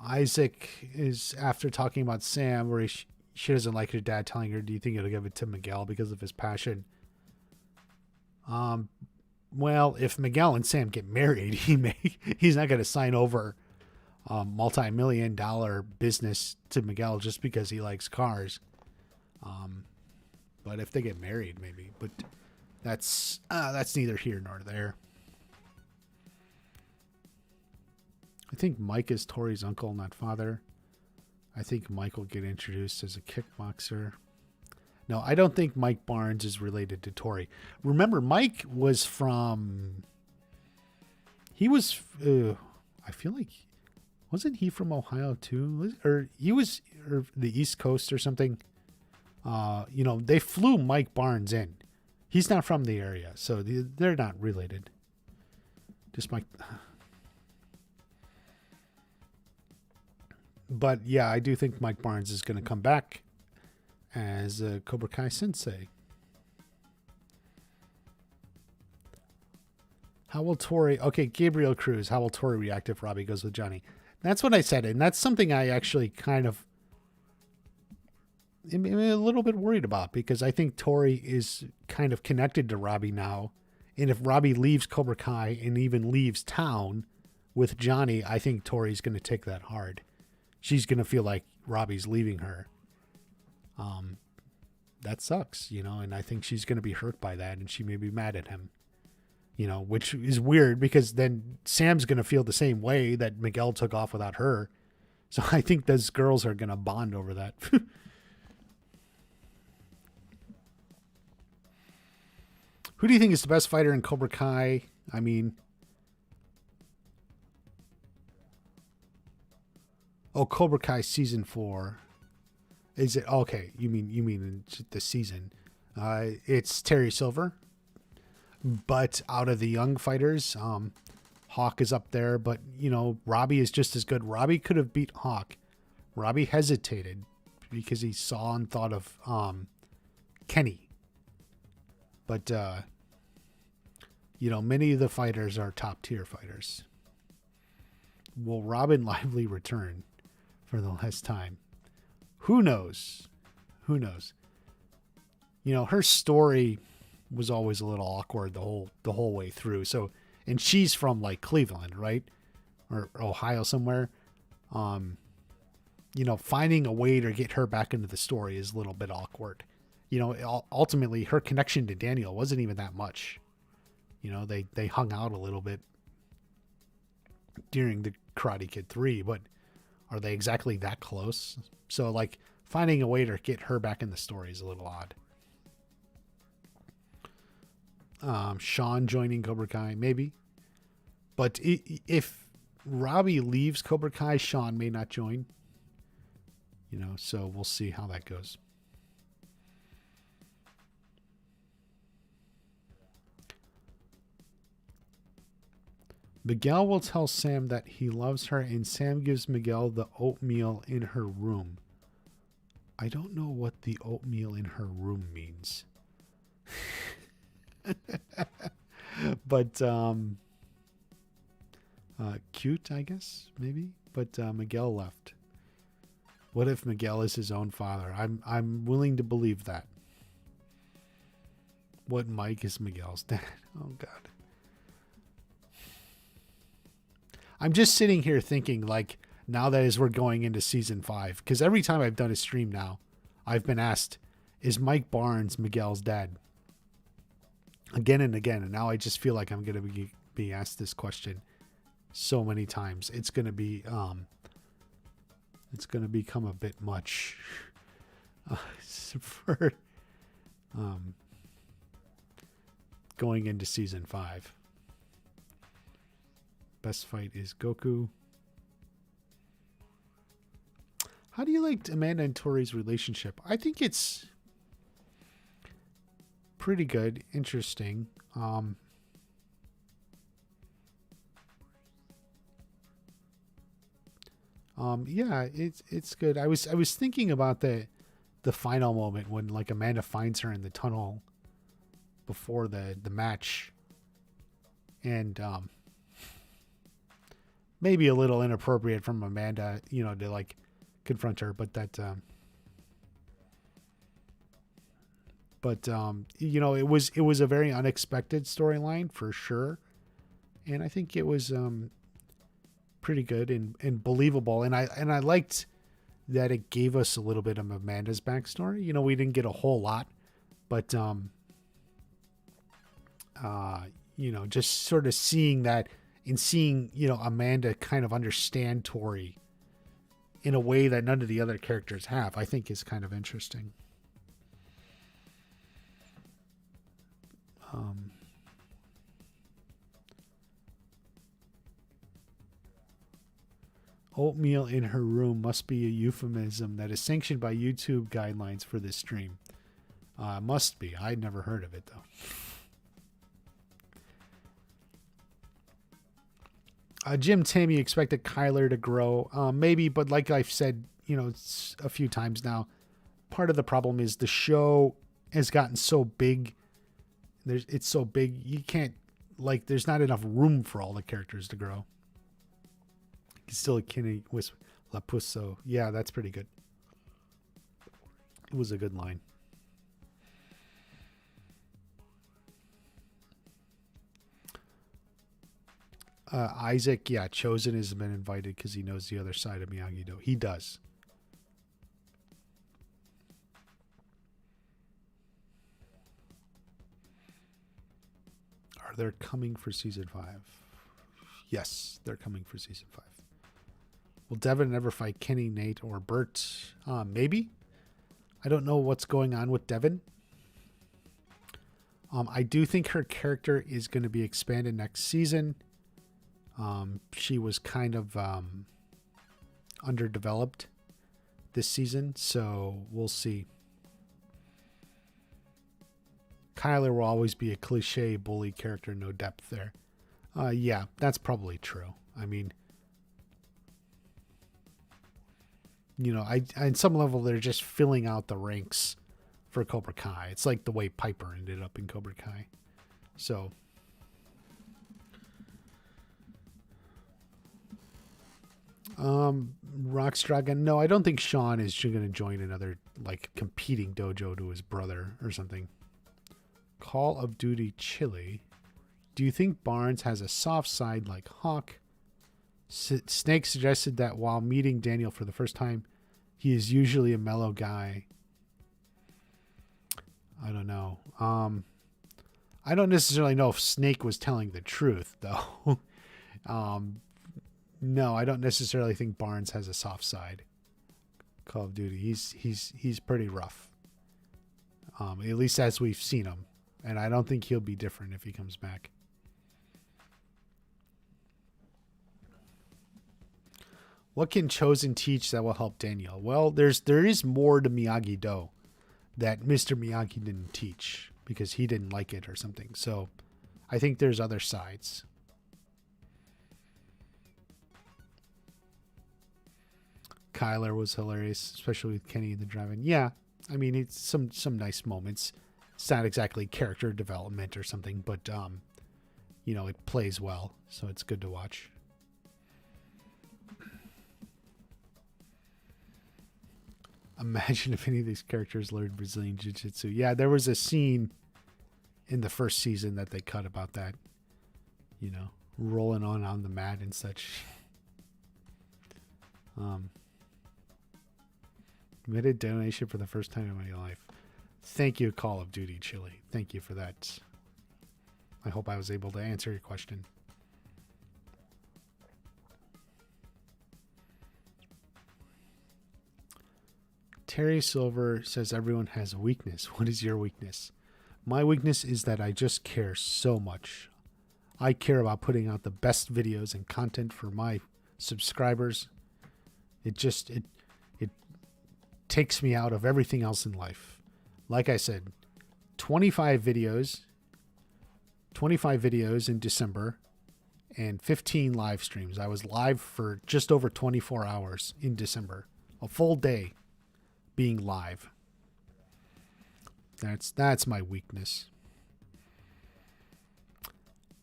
Isaac is, after talking about Sam, where she doesn't like her dad telling her, do you think he'll give it to Miguel because of his passion? Well, if Miguel and Sam get married, he's not going to sign over multi-million-dollar business to Miguel just because he likes cars. But if they get married, maybe. But that's neither here nor there. I think Mike is Tory's uncle, not father. I think Mike will get introduced as a kickboxer. No, I don't think Mike Barnes is related to Tory. Remember, Mike was from. He was. I feel like. Wasn't he from Ohio too? Or he was or the East Coast or something. They flew Mike Barnes in. He's not from the area, so they're not related. Just Mike. But yeah, I do think Mike Barnes is going to come back as a Cobra Kai sensei. How will Tory... Okay, Gabriel Cruz. How will Tory react if Robbie goes with Johnny? That's what I said, and that's something I actually kind of... I'm a little bit worried about, because I think Tory is kind of connected to Robbie now. And if Robbie leaves Cobra Kai and even leaves town with Johnny, I think Tory's going to take that hard. She's going to feel like Robbie's leaving her. That sucks, and I think she's going to be hurt by that, and she may be mad at him, which is weird, because then Sam's going to feel the same way that Miguel took off without her. So I think those girls are going to bond over that. Who do you think is the best fighter in Cobra Kai? I mean... Oh, Cobra Kai season 4. Is it okay? You mean the season? It's Terry Silver. But out of the young fighters, Hawk is up there. But Robbie is just as good. Robbie could have beat Hawk. Robbie hesitated because he saw and thought of Kenny. But many of the fighters are top tier fighters. Will Robin Lively return for the last time? Who knows? Who knows? Her story was always a little awkward the whole way through. So, and she's from like Cleveland, right? Or Ohio somewhere. Finding a way to get her back into the story is a little bit awkward. Ultimately her connection to Daniel wasn't even that much. They hung out a little bit during the Karate Kid 3, but are they exactly that close? So like finding a way to get her back in the story is a little odd. Sean joining Cobra Kai, maybe. But if Robbie leaves Cobra Kai, Sean may not join. So we'll see how that goes. Miguel will tell Sam that he loves her, and Sam gives Miguel the oatmeal in her room. I don't know what the oatmeal in her room means. But cute, I guess, maybe. But Miguel left. What if Miguel is his own father? I'm willing to believe that. What Mike is Miguel's dad? Oh God. I'm just sitting here thinking, like, now that as we're going into season 5, because every time I've done a stream now, I've been asked, is Mike Barnes Miguel's dad? Again and again. And now I just feel like I'm going to be asked this question so many times. It's going to be, it's going to become a bit much for going into season 5. Best fight is Goku. How do you like Amanda and Tori's relationship? I think it's pretty good, interesting. Yeah, it's good. I was thinking about the final moment when like Amanda finds her in the tunnel before the match, and maybe a little inappropriate from Amanda, to like confront her, but that, it was a very unexpected storyline for sure. And I think it was, pretty good and believable. And I liked that it gave us a little bit of Amanda's backstory. We didn't get a whole lot, but, just sort of seeing that, and seeing, Amanda kind of understand Tory in a way that none of the other characters have, I think is kind of interesting. Oatmeal in her room must be a euphemism that is sanctioned by YouTube guidelines for this stream. Must be. I'd never heard of it, though. Jim Tim, you expected Kyler to grow. Maybe, but like I've said, a few times now, part of the problem is the show has gotten so big. It's so big, you can't, there's not enough room for all the characters to grow. He's still a Kinney with La Puce, so yeah, that's pretty good. It was a good line. Isaac, yeah, Chosen has been invited because he knows the other side of Miyagi-Do. He does. Are they coming for season 5? Yes, they're coming for season 5. Will Devin ever fight Kenny, Nate, or Bert? Maybe. I don't know what's going on with Devin. I do think her character is going to be expanded next season. She was kind of underdeveloped this season, so we'll see. Kyler will always be a cliche bully character, no depth there. Yeah, that's probably true. I mean, on some level, they're just filling out the ranks for Cobra Kai. It's like the way Piper ended up in Cobra Kai. So, Rockstragon, no, I don't think Sean is going to join another, competing dojo to his brother or something. Call of Duty Chili. Do you think Barnes has a soft side like Hawk? Snake suggested that while meeting Daniel for the first time, he is usually a mellow guy. I don't know. I don't necessarily know if Snake was telling the truth, though. No, I don't necessarily think Barnes has a soft side. Call of Duty, he's pretty rough. At least as we've seen him, and I don't think he'll be different if he comes back. What can Chosen teach that will help Daniel? Well, there is more to Miyagi-Do that Mr. Miyagi didn't teach because he didn't like it or something. So I think there's other sides. Kyler was hilarious, especially with Kenny in the drive-in. Yeah, I mean, it's some nice moments. It's not exactly character development or something, but it plays well, so it's good to watch. Imagine if any of these characters learned Brazilian Jiu-Jitsu. Yeah, there was a scene in the first season that they cut about that. Rolling on the mat and such. Committed donation for the first time in my life. Thank you, Call of Duty Chili. Thank you for that. I hope I was able to answer your question. Terry Silver says everyone has a weakness. What is your weakness? My weakness is that I just care so much. I care about putting out the best videos and content for my subscribers. It takes me out of everything else in life. Like I said, 25 videos in December and 15 live streams. I was live for just over 24 hours in December. A full day being live. That's my weakness.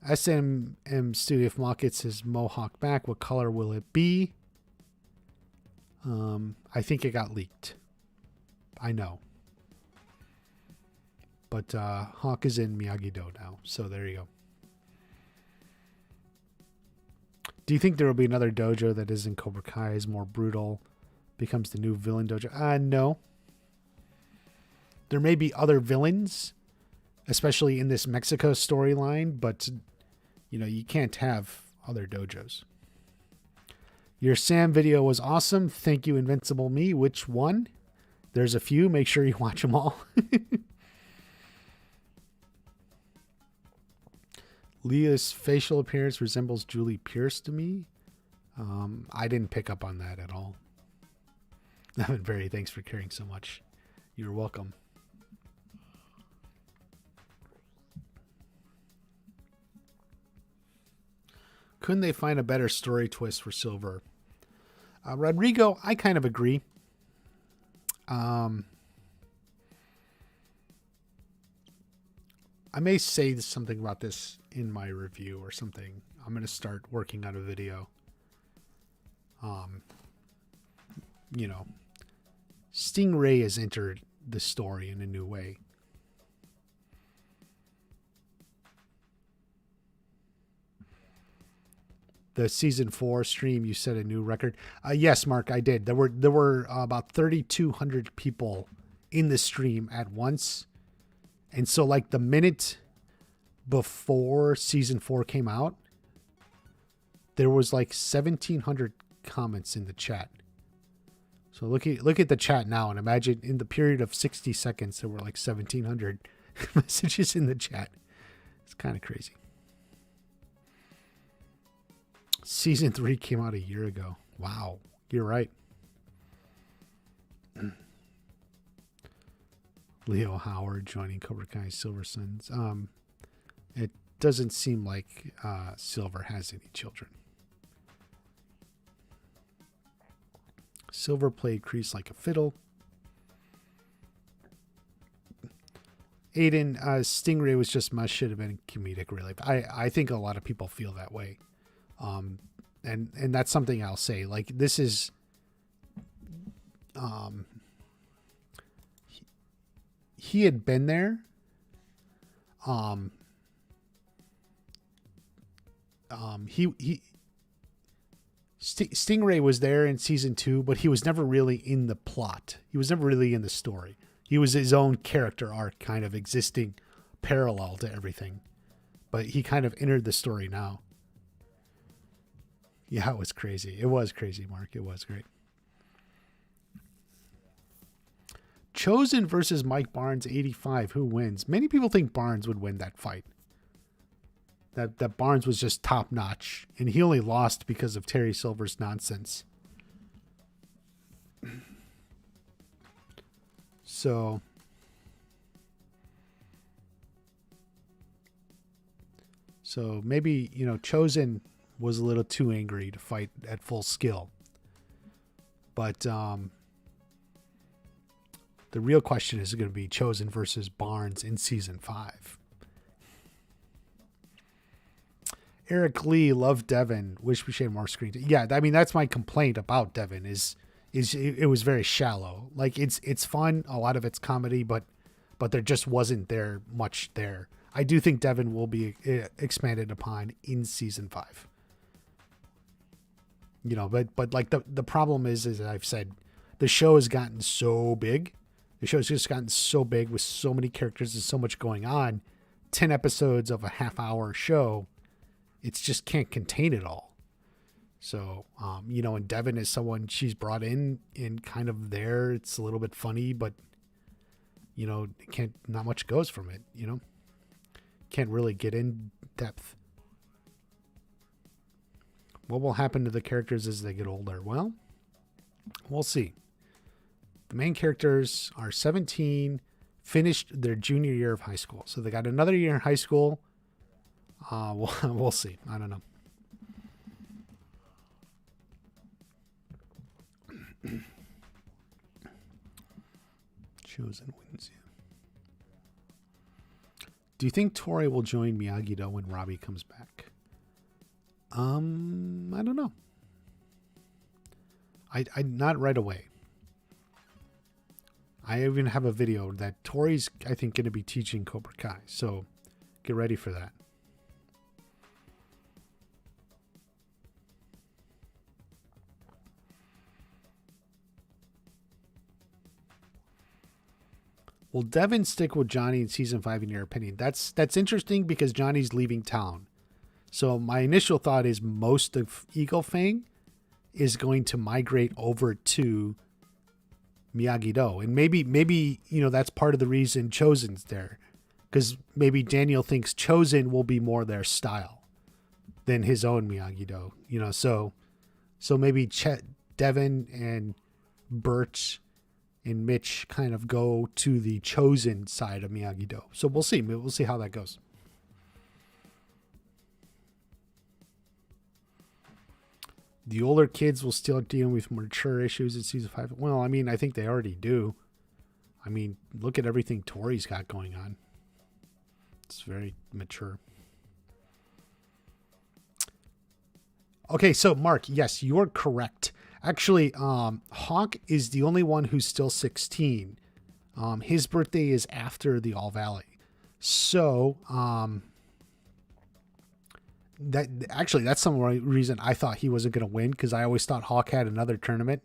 SMM Studio of Mock, says Mohawk back. What color will it be? I think it got leaked. I know. But Hawk is in Miyagi-Do now, so there you go. Do you think there will be another dojo that isn't Cobra Kai, is more brutal, becomes the new villain dojo? No. There may be other villains, especially in this Mexico storyline, but you can't have other dojos. Your Sam video was awesome. Thank you, Invincible Me. Which one? There's a few. Make sure you watch them all. Leah's facial appearance resembles Julie Pierce to me. I didn't pick up on that at all. Evan Berry, thanks for caring so much. You're welcome. Couldn't they find a better story twist for Silver? Rodrigo, I kind of agree. I may say something about this in my review or something. I'm going to start working on a video. Stingray has entered the story in a new way. The season 4 stream, you set a new record. Yes, Mark, I did. There were about 3,200 people in the stream at once. And so like the minute before season 4 came out, there was like 1,700 comments in the chat. So look at the chat now and imagine in the period of 60 seconds, there were like 1,700 messages in the chat. It's kind of crazy. Season 3 came out a year ago. Wow. You're right. Leo Howard joining Cobra Kai Silver Sons. It doesn't seem like Silver has any children. Silver played Kreese like a fiddle. Aiden, Stingray was just must should have been comedic relief. I think a lot of people feel that way. And that's something I'll say. Like this is, he had been there. Stingray was there in season 2, but he was never really in the plot. He was never really in the story. He was his own character arc kind of existing parallel to everything, but he kind of entered the story now. Yeah, it was crazy. It was crazy, Mark. It was great. Chosen versus Mike Barnes, 85. Who wins? Many people think Barnes would win that fight. That Barnes was just top notch, and he only lost because of Terry Silver's nonsense. So maybe, Chosen was a little too angry to fight at full skill. But the real question is going to be Chosen versus Barnes in season 5. Eric Lee, love Devin. Wish we should have more screen time. Yeah, I mean that's my complaint about Devin is it was very shallow. Like it's fun, a lot of it's comedy, but there just wasn't there much there. I do think Devin will be expanded upon in season 5. But like the problem is as I've said, the show has gotten so big. The show's just gotten so big with so many characters and so much going on. 10 episodes of a half-hour show, it's just can't contain it all. So, and Devin is someone she's brought in kind of there. It's a little bit funny, but not much goes from it. Can't really get in depth. What will happen to the characters as they get older? Well, we'll see. The main characters are 17, finished their junior year of high school. So they got another year in high school. We'll see. I don't know. Chosen wins you. Do you think Tory will join Miyagi-Do when Robbie comes back? I don't know. I not right away. I even have a video that Tory's, I think, going to be teaching Cobra Kai. So get ready for that. Will Devin stick with Johnny in season 5 in your opinion? That's interesting because Johnny's leaving town. So my initial thought is most of Eagle Fang is going to migrate over to Miyagi-Do. And maybe that's part of the reason Chosen's there. because maybe Daniel thinks Chosen will be more their style than his own Miyagi-Do, you know, so maybe Devin and Bert and Mitch kind of go to the Chosen side of Miyagi-Do. So we'll see. We'll see how that goes. The older kids will still deal with mature issues in season 5. Well, I mean, I think they already do. I mean, look at everything Tory's got going on. It's very mature. Okay, so Mark, yes, you're correct. Actually, Hawk is the only one who's still 16. His birthday is after the All Valley. So, that's some reason I thought he wasn't going to win, because I always thought Hawk had another tournament.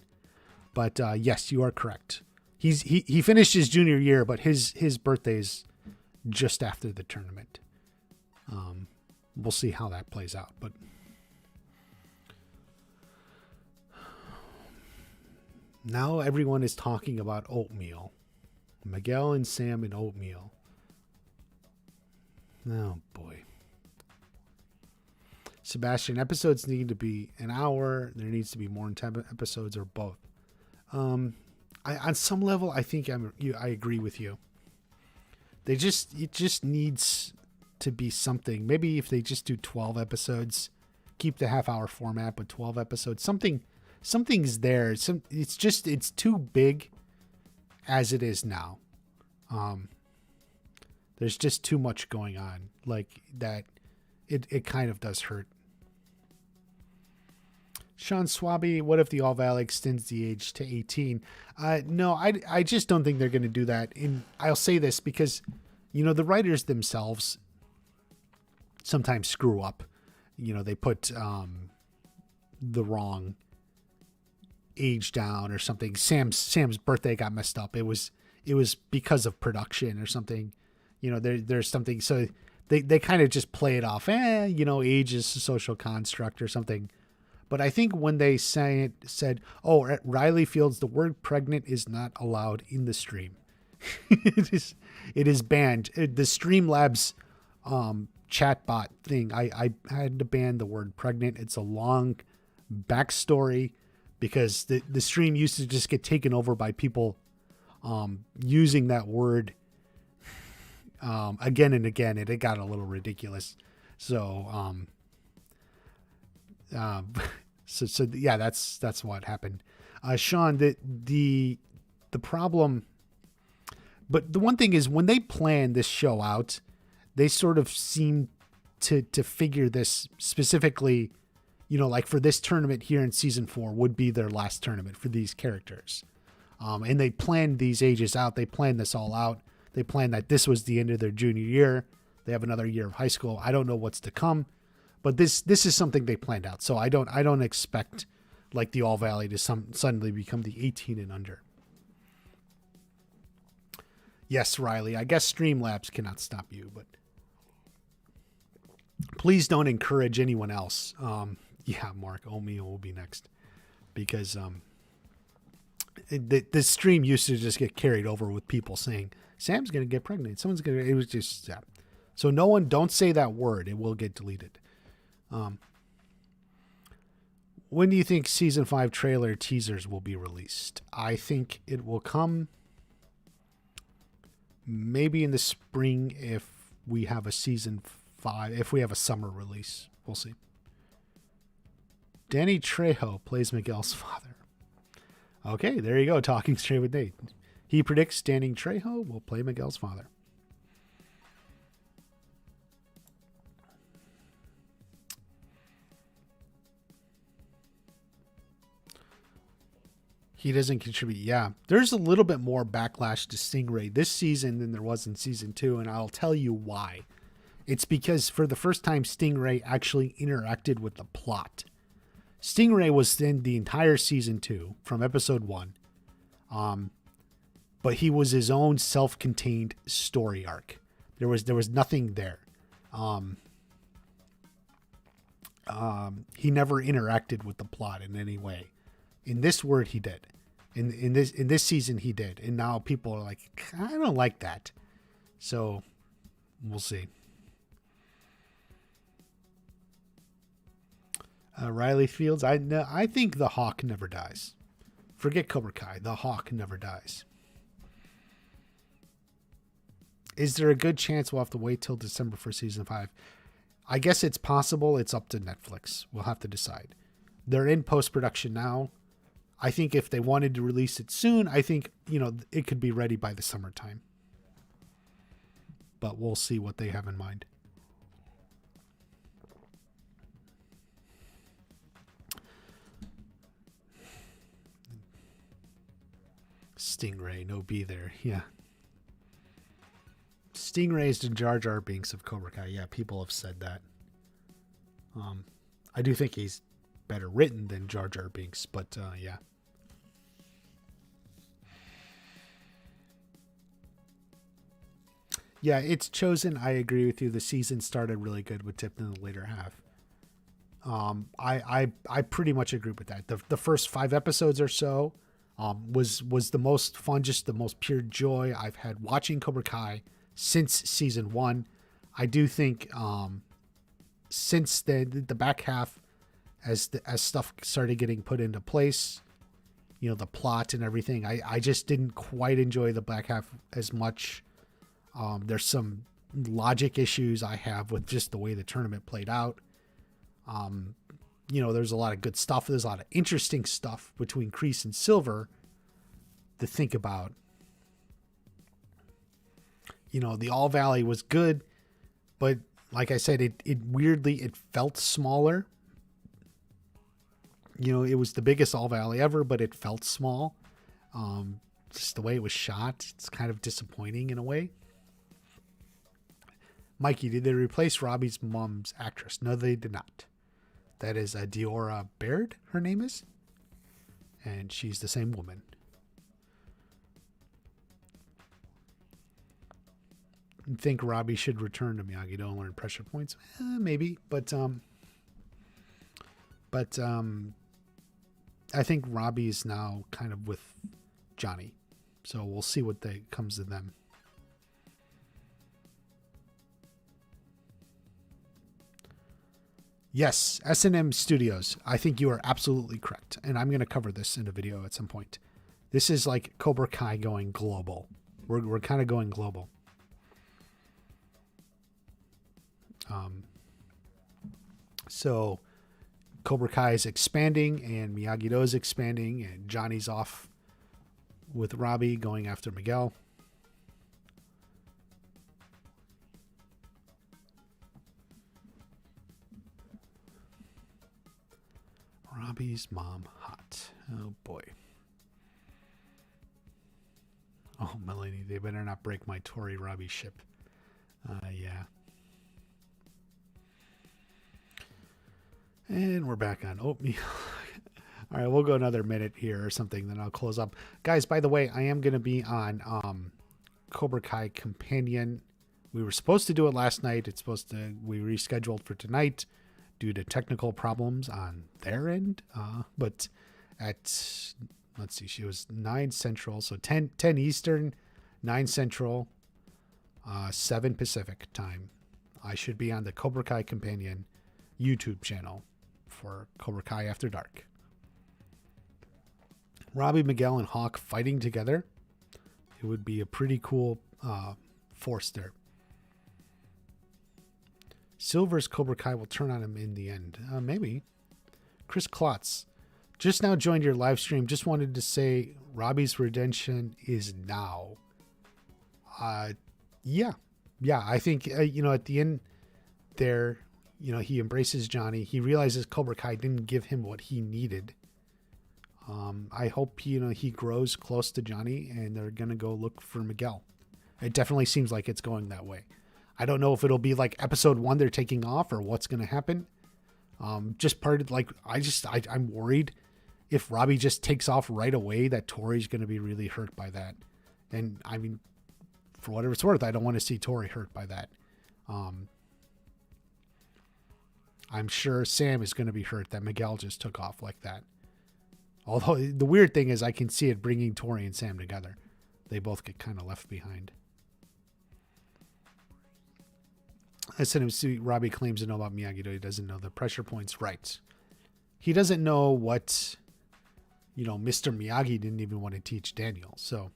But yes, you are correct. He finished his junior year, but his birthday is just after the tournament. We'll see how that plays out, but now everyone is talking about oatmeal. Miguel and Sam and oatmeal. Oh boy. Sebastian, episodes need to be an hour. There needs to be more than 10 episodes, or both. On some level, I think I agree with you. It just needs to be something. Maybe if they just do 12 episodes, keep the half-hour format, but 12 episodes, something's there. It's too big as it is now. There's just too much going on like that. It kind of does hurt. Sean Swaby, what if the All Valley extends the age to 18? No, I just don't think they're going to do that. And I'll say this because, you know, the writers themselves sometimes screw up. You know, they put the wrong age down or something. Sam's birthday got messed up. It was because of production or something. You know, there's something. So they kind of just play it off. You know, age is a social construct or something. But I think when they said, at Riley Fields, the word pregnant is not allowed in the stream. It is banned. The Streamlabs chatbot thing, I had to ban the word pregnant. It's a long backstory because the stream used to just get taken over by people using that word again and again, and it got a little ridiculous. So so yeah, that's what happened. Sean, the problem, but the one thing is when they plan this show out, they sort of seem to figure this specifically, you know, like for this tournament here in season 4 would be their last tournament for these characters. And they planned these ages out. They planned this all out. They planned that this was the end of their junior year. They have another year of high school. I don't know what's to come. But this is something they planned out. So I don't expect like the All Valley to suddenly become the 18 and under. Yes, Riley, I guess Streamlabs cannot stop you, but please don't encourage anyone else. Yeah, Mark, oatmeal will be next because the stream used to just get carried over with people saying, Sam's going to get pregnant. It was just that. So no one, don't say that word. It will get deleted. When do you think season 5 trailer teasers will be released? I think it will come maybe in the spring if we have a season 5, if we have a summer release. We'll see. Danny Trejo plays Miguel's father. Okay, there you go. Talking straight with Nate. He predicts Danny Trejo will play Miguel's father. He doesn't contribute. Yeah, there's a little bit more backlash to Stingray this season than there was in season 2, and I'll tell you why. It's because for the first time, Stingray actually interacted with the plot. Stingray was in the entire season 2 from episode 1, but he was his own self-contained story arc. There was nothing there. He never interacted with the plot in any way. In this word, he did. In this season, he did. And now people are like, I don't like that. So we'll see. Riley Fields, I think the Hawk never dies. Forget Cobra Kai. The Hawk never dies. Is there a good chance we'll have to wait till December for season 5? I guess it's possible. It's up to Netflix. We'll have to decide. They're in post-production now. I think if they wanted to release it soon, I think, it could be ready by the summertime. But we'll see what they have in mind. Stingray, no be there. Yeah. Stingray's the Jar Jar Binks of Cobra Kai. Yeah, people have said that. I do think he's better written than Jar Jar Binks, but yeah. Yeah, it's chosen. I agree with you. The season started really good with Tip in the later half. I pretty much agree with that. The first 5 episodes or so was the most fun, just the most pure joy I've had watching Cobra Kai since season 1. I do think since the back half, as stuff started getting put into place, the plot and everything, I just didn't quite enjoy the back half as much. There's some logic issues I have with just the way the tournament played out. There's a lot of good stuff. There's a lot of interesting stuff between Kreese and Silver to think about. The All Valley was good, but like I said, it weirdly felt smaller. It was the biggest All Valley ever, but it felt small. Just the way it was shot, it's kind of disappointing in a way. Mikey, did they replace Robbie's mom's actress? No, they did not. That is Diora Baird, her name is. And she's the same woman. I think Robbie should return to Miyagi to learn pressure points. Maybe, but I think Robbie is now kind of with Johnny. So we'll see what comes to them. Yes, S&M Studios. I think you are absolutely correct. And I'm going to cover this in a video at some point. This is like Cobra Kai going global. We're kind of going global. So Cobra Kai is expanding and Miyagi-Do is expanding and Johnny's off with Robbie going after Miguel. Robbie's mom hot. Oh boy. Oh, Melanie, they better not break my Tory Robbie ship. Yeah. And we're back on oatmeal. All right, we'll go another minute here or something, then I'll close up. Guys, by the way, I am going to be on Cobra Kai Companion. We were supposed to do it last night. We rescheduled for tonight due to technical problems on their end. But let's see, she was 9 Central, so 10 Eastern, 9 Central, 7 Pacific time. I should be on the Cobra Kai Companion YouTube channel for Cobra Kai After Dark. Robbie, Miguel, and Hawk fighting together. It would be a pretty cool force there. Silver's Cobra Kai will turn on him in the end. Maybe. Chris Klotz just now joined your live stream. Just wanted to say Robbie's redemption is now. Yeah. I think, at the end there, he embraces Johnny. He realizes Cobra Kai didn't give him what he needed. I hope, he grows close to Johnny and they're going to go look for Miguel. It definitely seems like it's going that way. I don't know if it'll be like episode 1, they're taking off or what's going to happen. I'm worried if Robbie just takes off right away that Tory's going to be really hurt by that. And I mean, for whatever it's worth, I don't want to see Tory hurt by that. I'm sure Sam is going to be hurt that Miguel just took off like that. Although the weird thing is I can see it bringing Tory and Sam together. They both get kind of left behind. SNMC Robbie claims to know about Miyagi-Do. He doesn't know the pressure points. Right. He doesn't know what, Mr. Miyagi didn't even want to teach Daniel. So,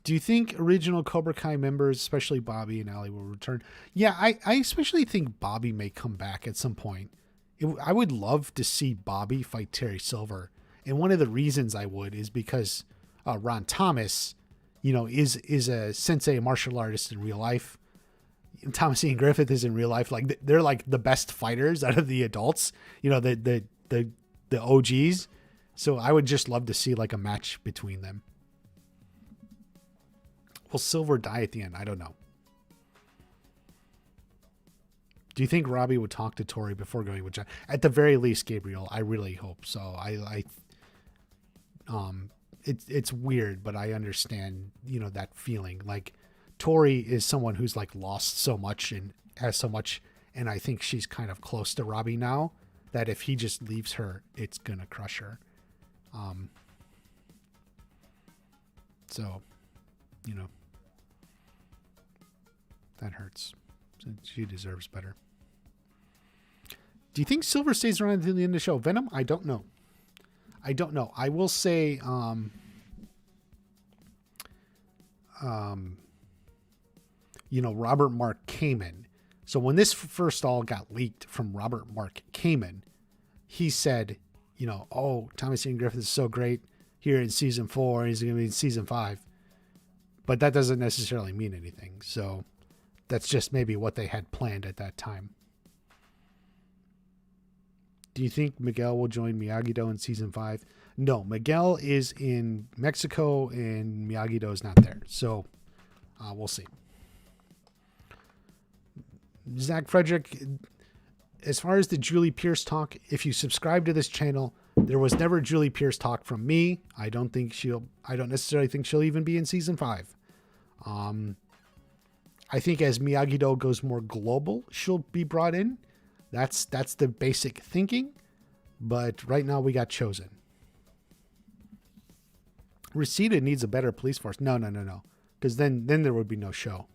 do you think original Cobra Kai members, especially Bobby and Ali, will return? Yeah, I especially think Bobby may come back at some point. I would love to see Bobby fight Terry Silver. And one of the reasons I would is because Ron Thomas, is a sensei, a martial artist in real life. Thomas Ian Griffith is in real life. Like, they're like the best fighters out of the adults, the OGs. So I would just love to see like a match between them. Will Silver die at the end? I don't know. Do you think Robbie would talk to Tory before going with John? At the very least, Gabriel, I really hope so. It's weird, but I understand, that feeling. Like, Tory is someone who's like lost so much and has so much, and I think she's kind of close to Robbie now, that if he just leaves her, it's gonna crush her. So, that hurts. She deserves better. Do you think Silver stays around until the end of the show? Venom? I don't know. I will say, Robert Mark Kamen. So when this first all got leaked from Robert Mark Kamen, he said, Thomas Ian Griffith is so great here in season 4. He's going to be in season 5. But that doesn't necessarily mean anything. So that's just maybe what they had planned at that time. Do you think Miguel will join Miyagi-Do in season 5? No, Miguel is in Mexico and Miyagi-Do is not there. So we'll see. Zach Frederick, as far as the Julie Pierce talk, if you subscribe to this channel, there was never Julie Pierce talk from me. I don't necessarily think she'll even be in season 5. I think as Miyagi-Do goes more global, she'll be brought in. That's the basic thinking. But right now we got Chosen. Reseda needs a better police force. No. Because then there would be no show.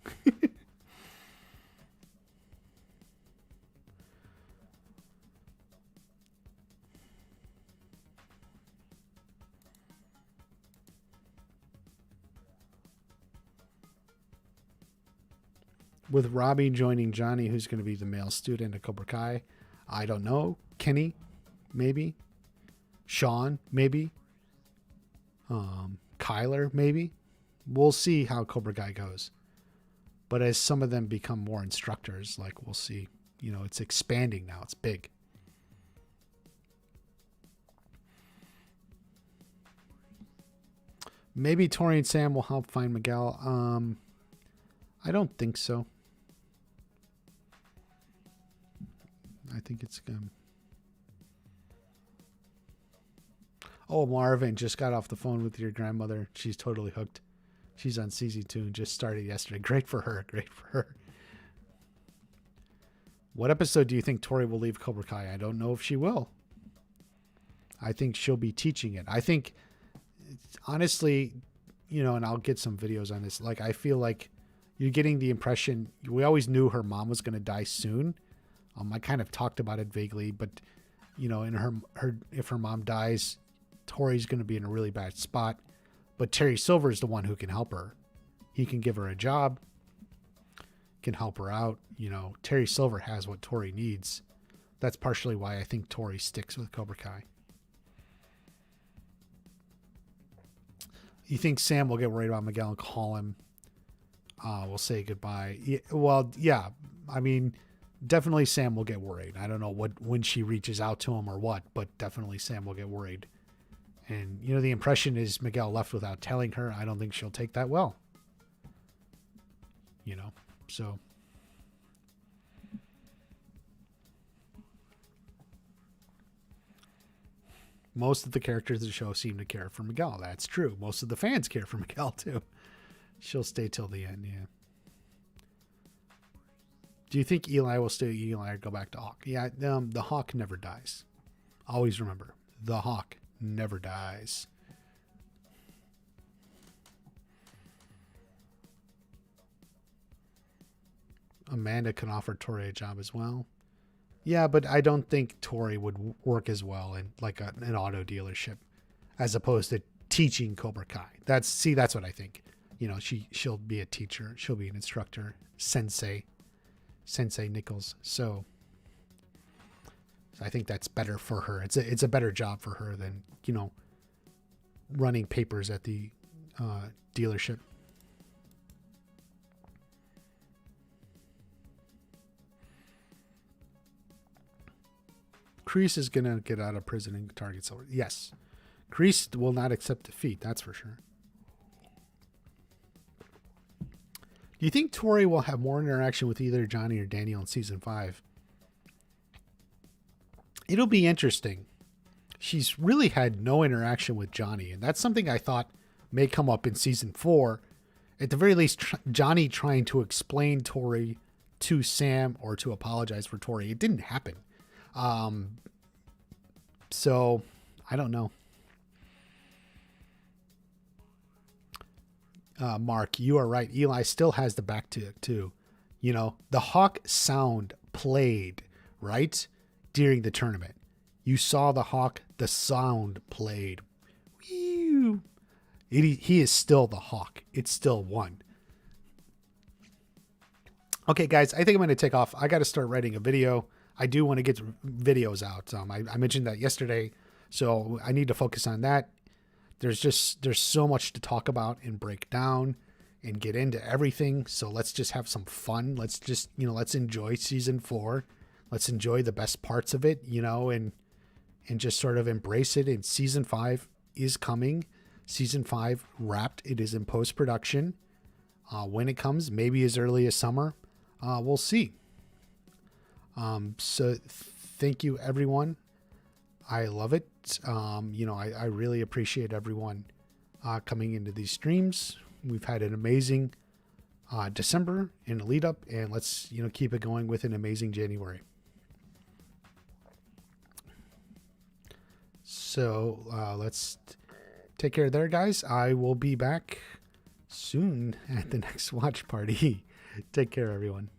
With Robbie joining Johnny, who's going to be the male student at Cobra Kai, I don't know. Kenny, maybe. Sean, maybe. Kyler, maybe. We'll see how Cobra Kai goes. But as some of them become more instructors, like we'll see. It's expanding now. It's big. Maybe Tory and Sam will help find Miguel. I don't think so. I think it's good. Oh, Marvin just got off the phone with your grandmother. She's totally hooked. She's on season 2 and just started yesterday. Great for her. What episode do you think Tory will leave Cobra Kai? I don't know if she will. I think she'll be teaching it. I think, honestly, and I'll get some videos on this. Like, I feel like you're getting the impression, we always knew her mom was going to die soon. I kind of talked about it vaguely, but in her if her mom dies, Tory's going to be in a really bad spot. But Terry Silver is the one who can help her. He can give her a job, can help her out. Terry Silver has what Tory needs. That's partially why I think Tory sticks with Cobra Kai. You think Sam will get worried about Miguel and call him? We'll say goodbye. Yeah. I mean, definitely Sam will get worried. I don't know when she reaches out to him or what, but definitely Sam will get worried. And, the impression is Miguel left without telling her. I don't think she'll take that well. So. Most of the characters of the show seem to care for Miguel. That's true. Most of the fans care for Miguel, too. She'll stay till the end, yeah. Do you think Eli will stay Eli or go back to Hawk? Yeah, the Hawk never dies. Always remember, the Hawk never dies. Amanda can offer Tory a job as well. Yeah, but I don't think Tory would work as well in like an auto dealership as opposed to teaching Cobra Kai. That's what I think. You know, she'll be a teacher. She'll be an instructor, sensei Nichols. So I think that's better for her. It's a better job for her than, you know, running papers at the dealership. Kreese is going to get out of prison and target Silver. Yes. Kreese will not accept defeat. That's for sure. Do you think Tory will have more interaction with either Johnny or Daniel in season 5? It'll be interesting. She's really had no interaction with Johnny, and that's something I thought may come up in season 4. At the very least, Johnny trying to explain Tory to Sam or to apologize for Tory. It didn't happen. So I don't know. Mark, you are right. Eli still has the back to it too. You know, the Hawk sound played, right? During the tournament. You saw the Hawk, the sound played. Whew. He is still the Hawk. It's still one. Okay, guys, I think I'm going to take off. I got to start writing a video. I do want to get videos out. I mentioned that yesterday, so I need to focus on that. There's so much to talk about and break down and get into everything. So let's just have some fun. Let's enjoy season 4. Let's enjoy the best parts of it, and just sort of embrace it. And season 5 is coming. Season 5 wrapped. It is in post-production. When it comes, maybe as early as summer. We'll see. So thank you, everyone. I love it. I really appreciate everyone coming into these streams. We've had an amazing December in the lead up, and let's keep it going with an amazing January. So let's take care there, guys. I will be back soon at the next watch party. Take care, everyone.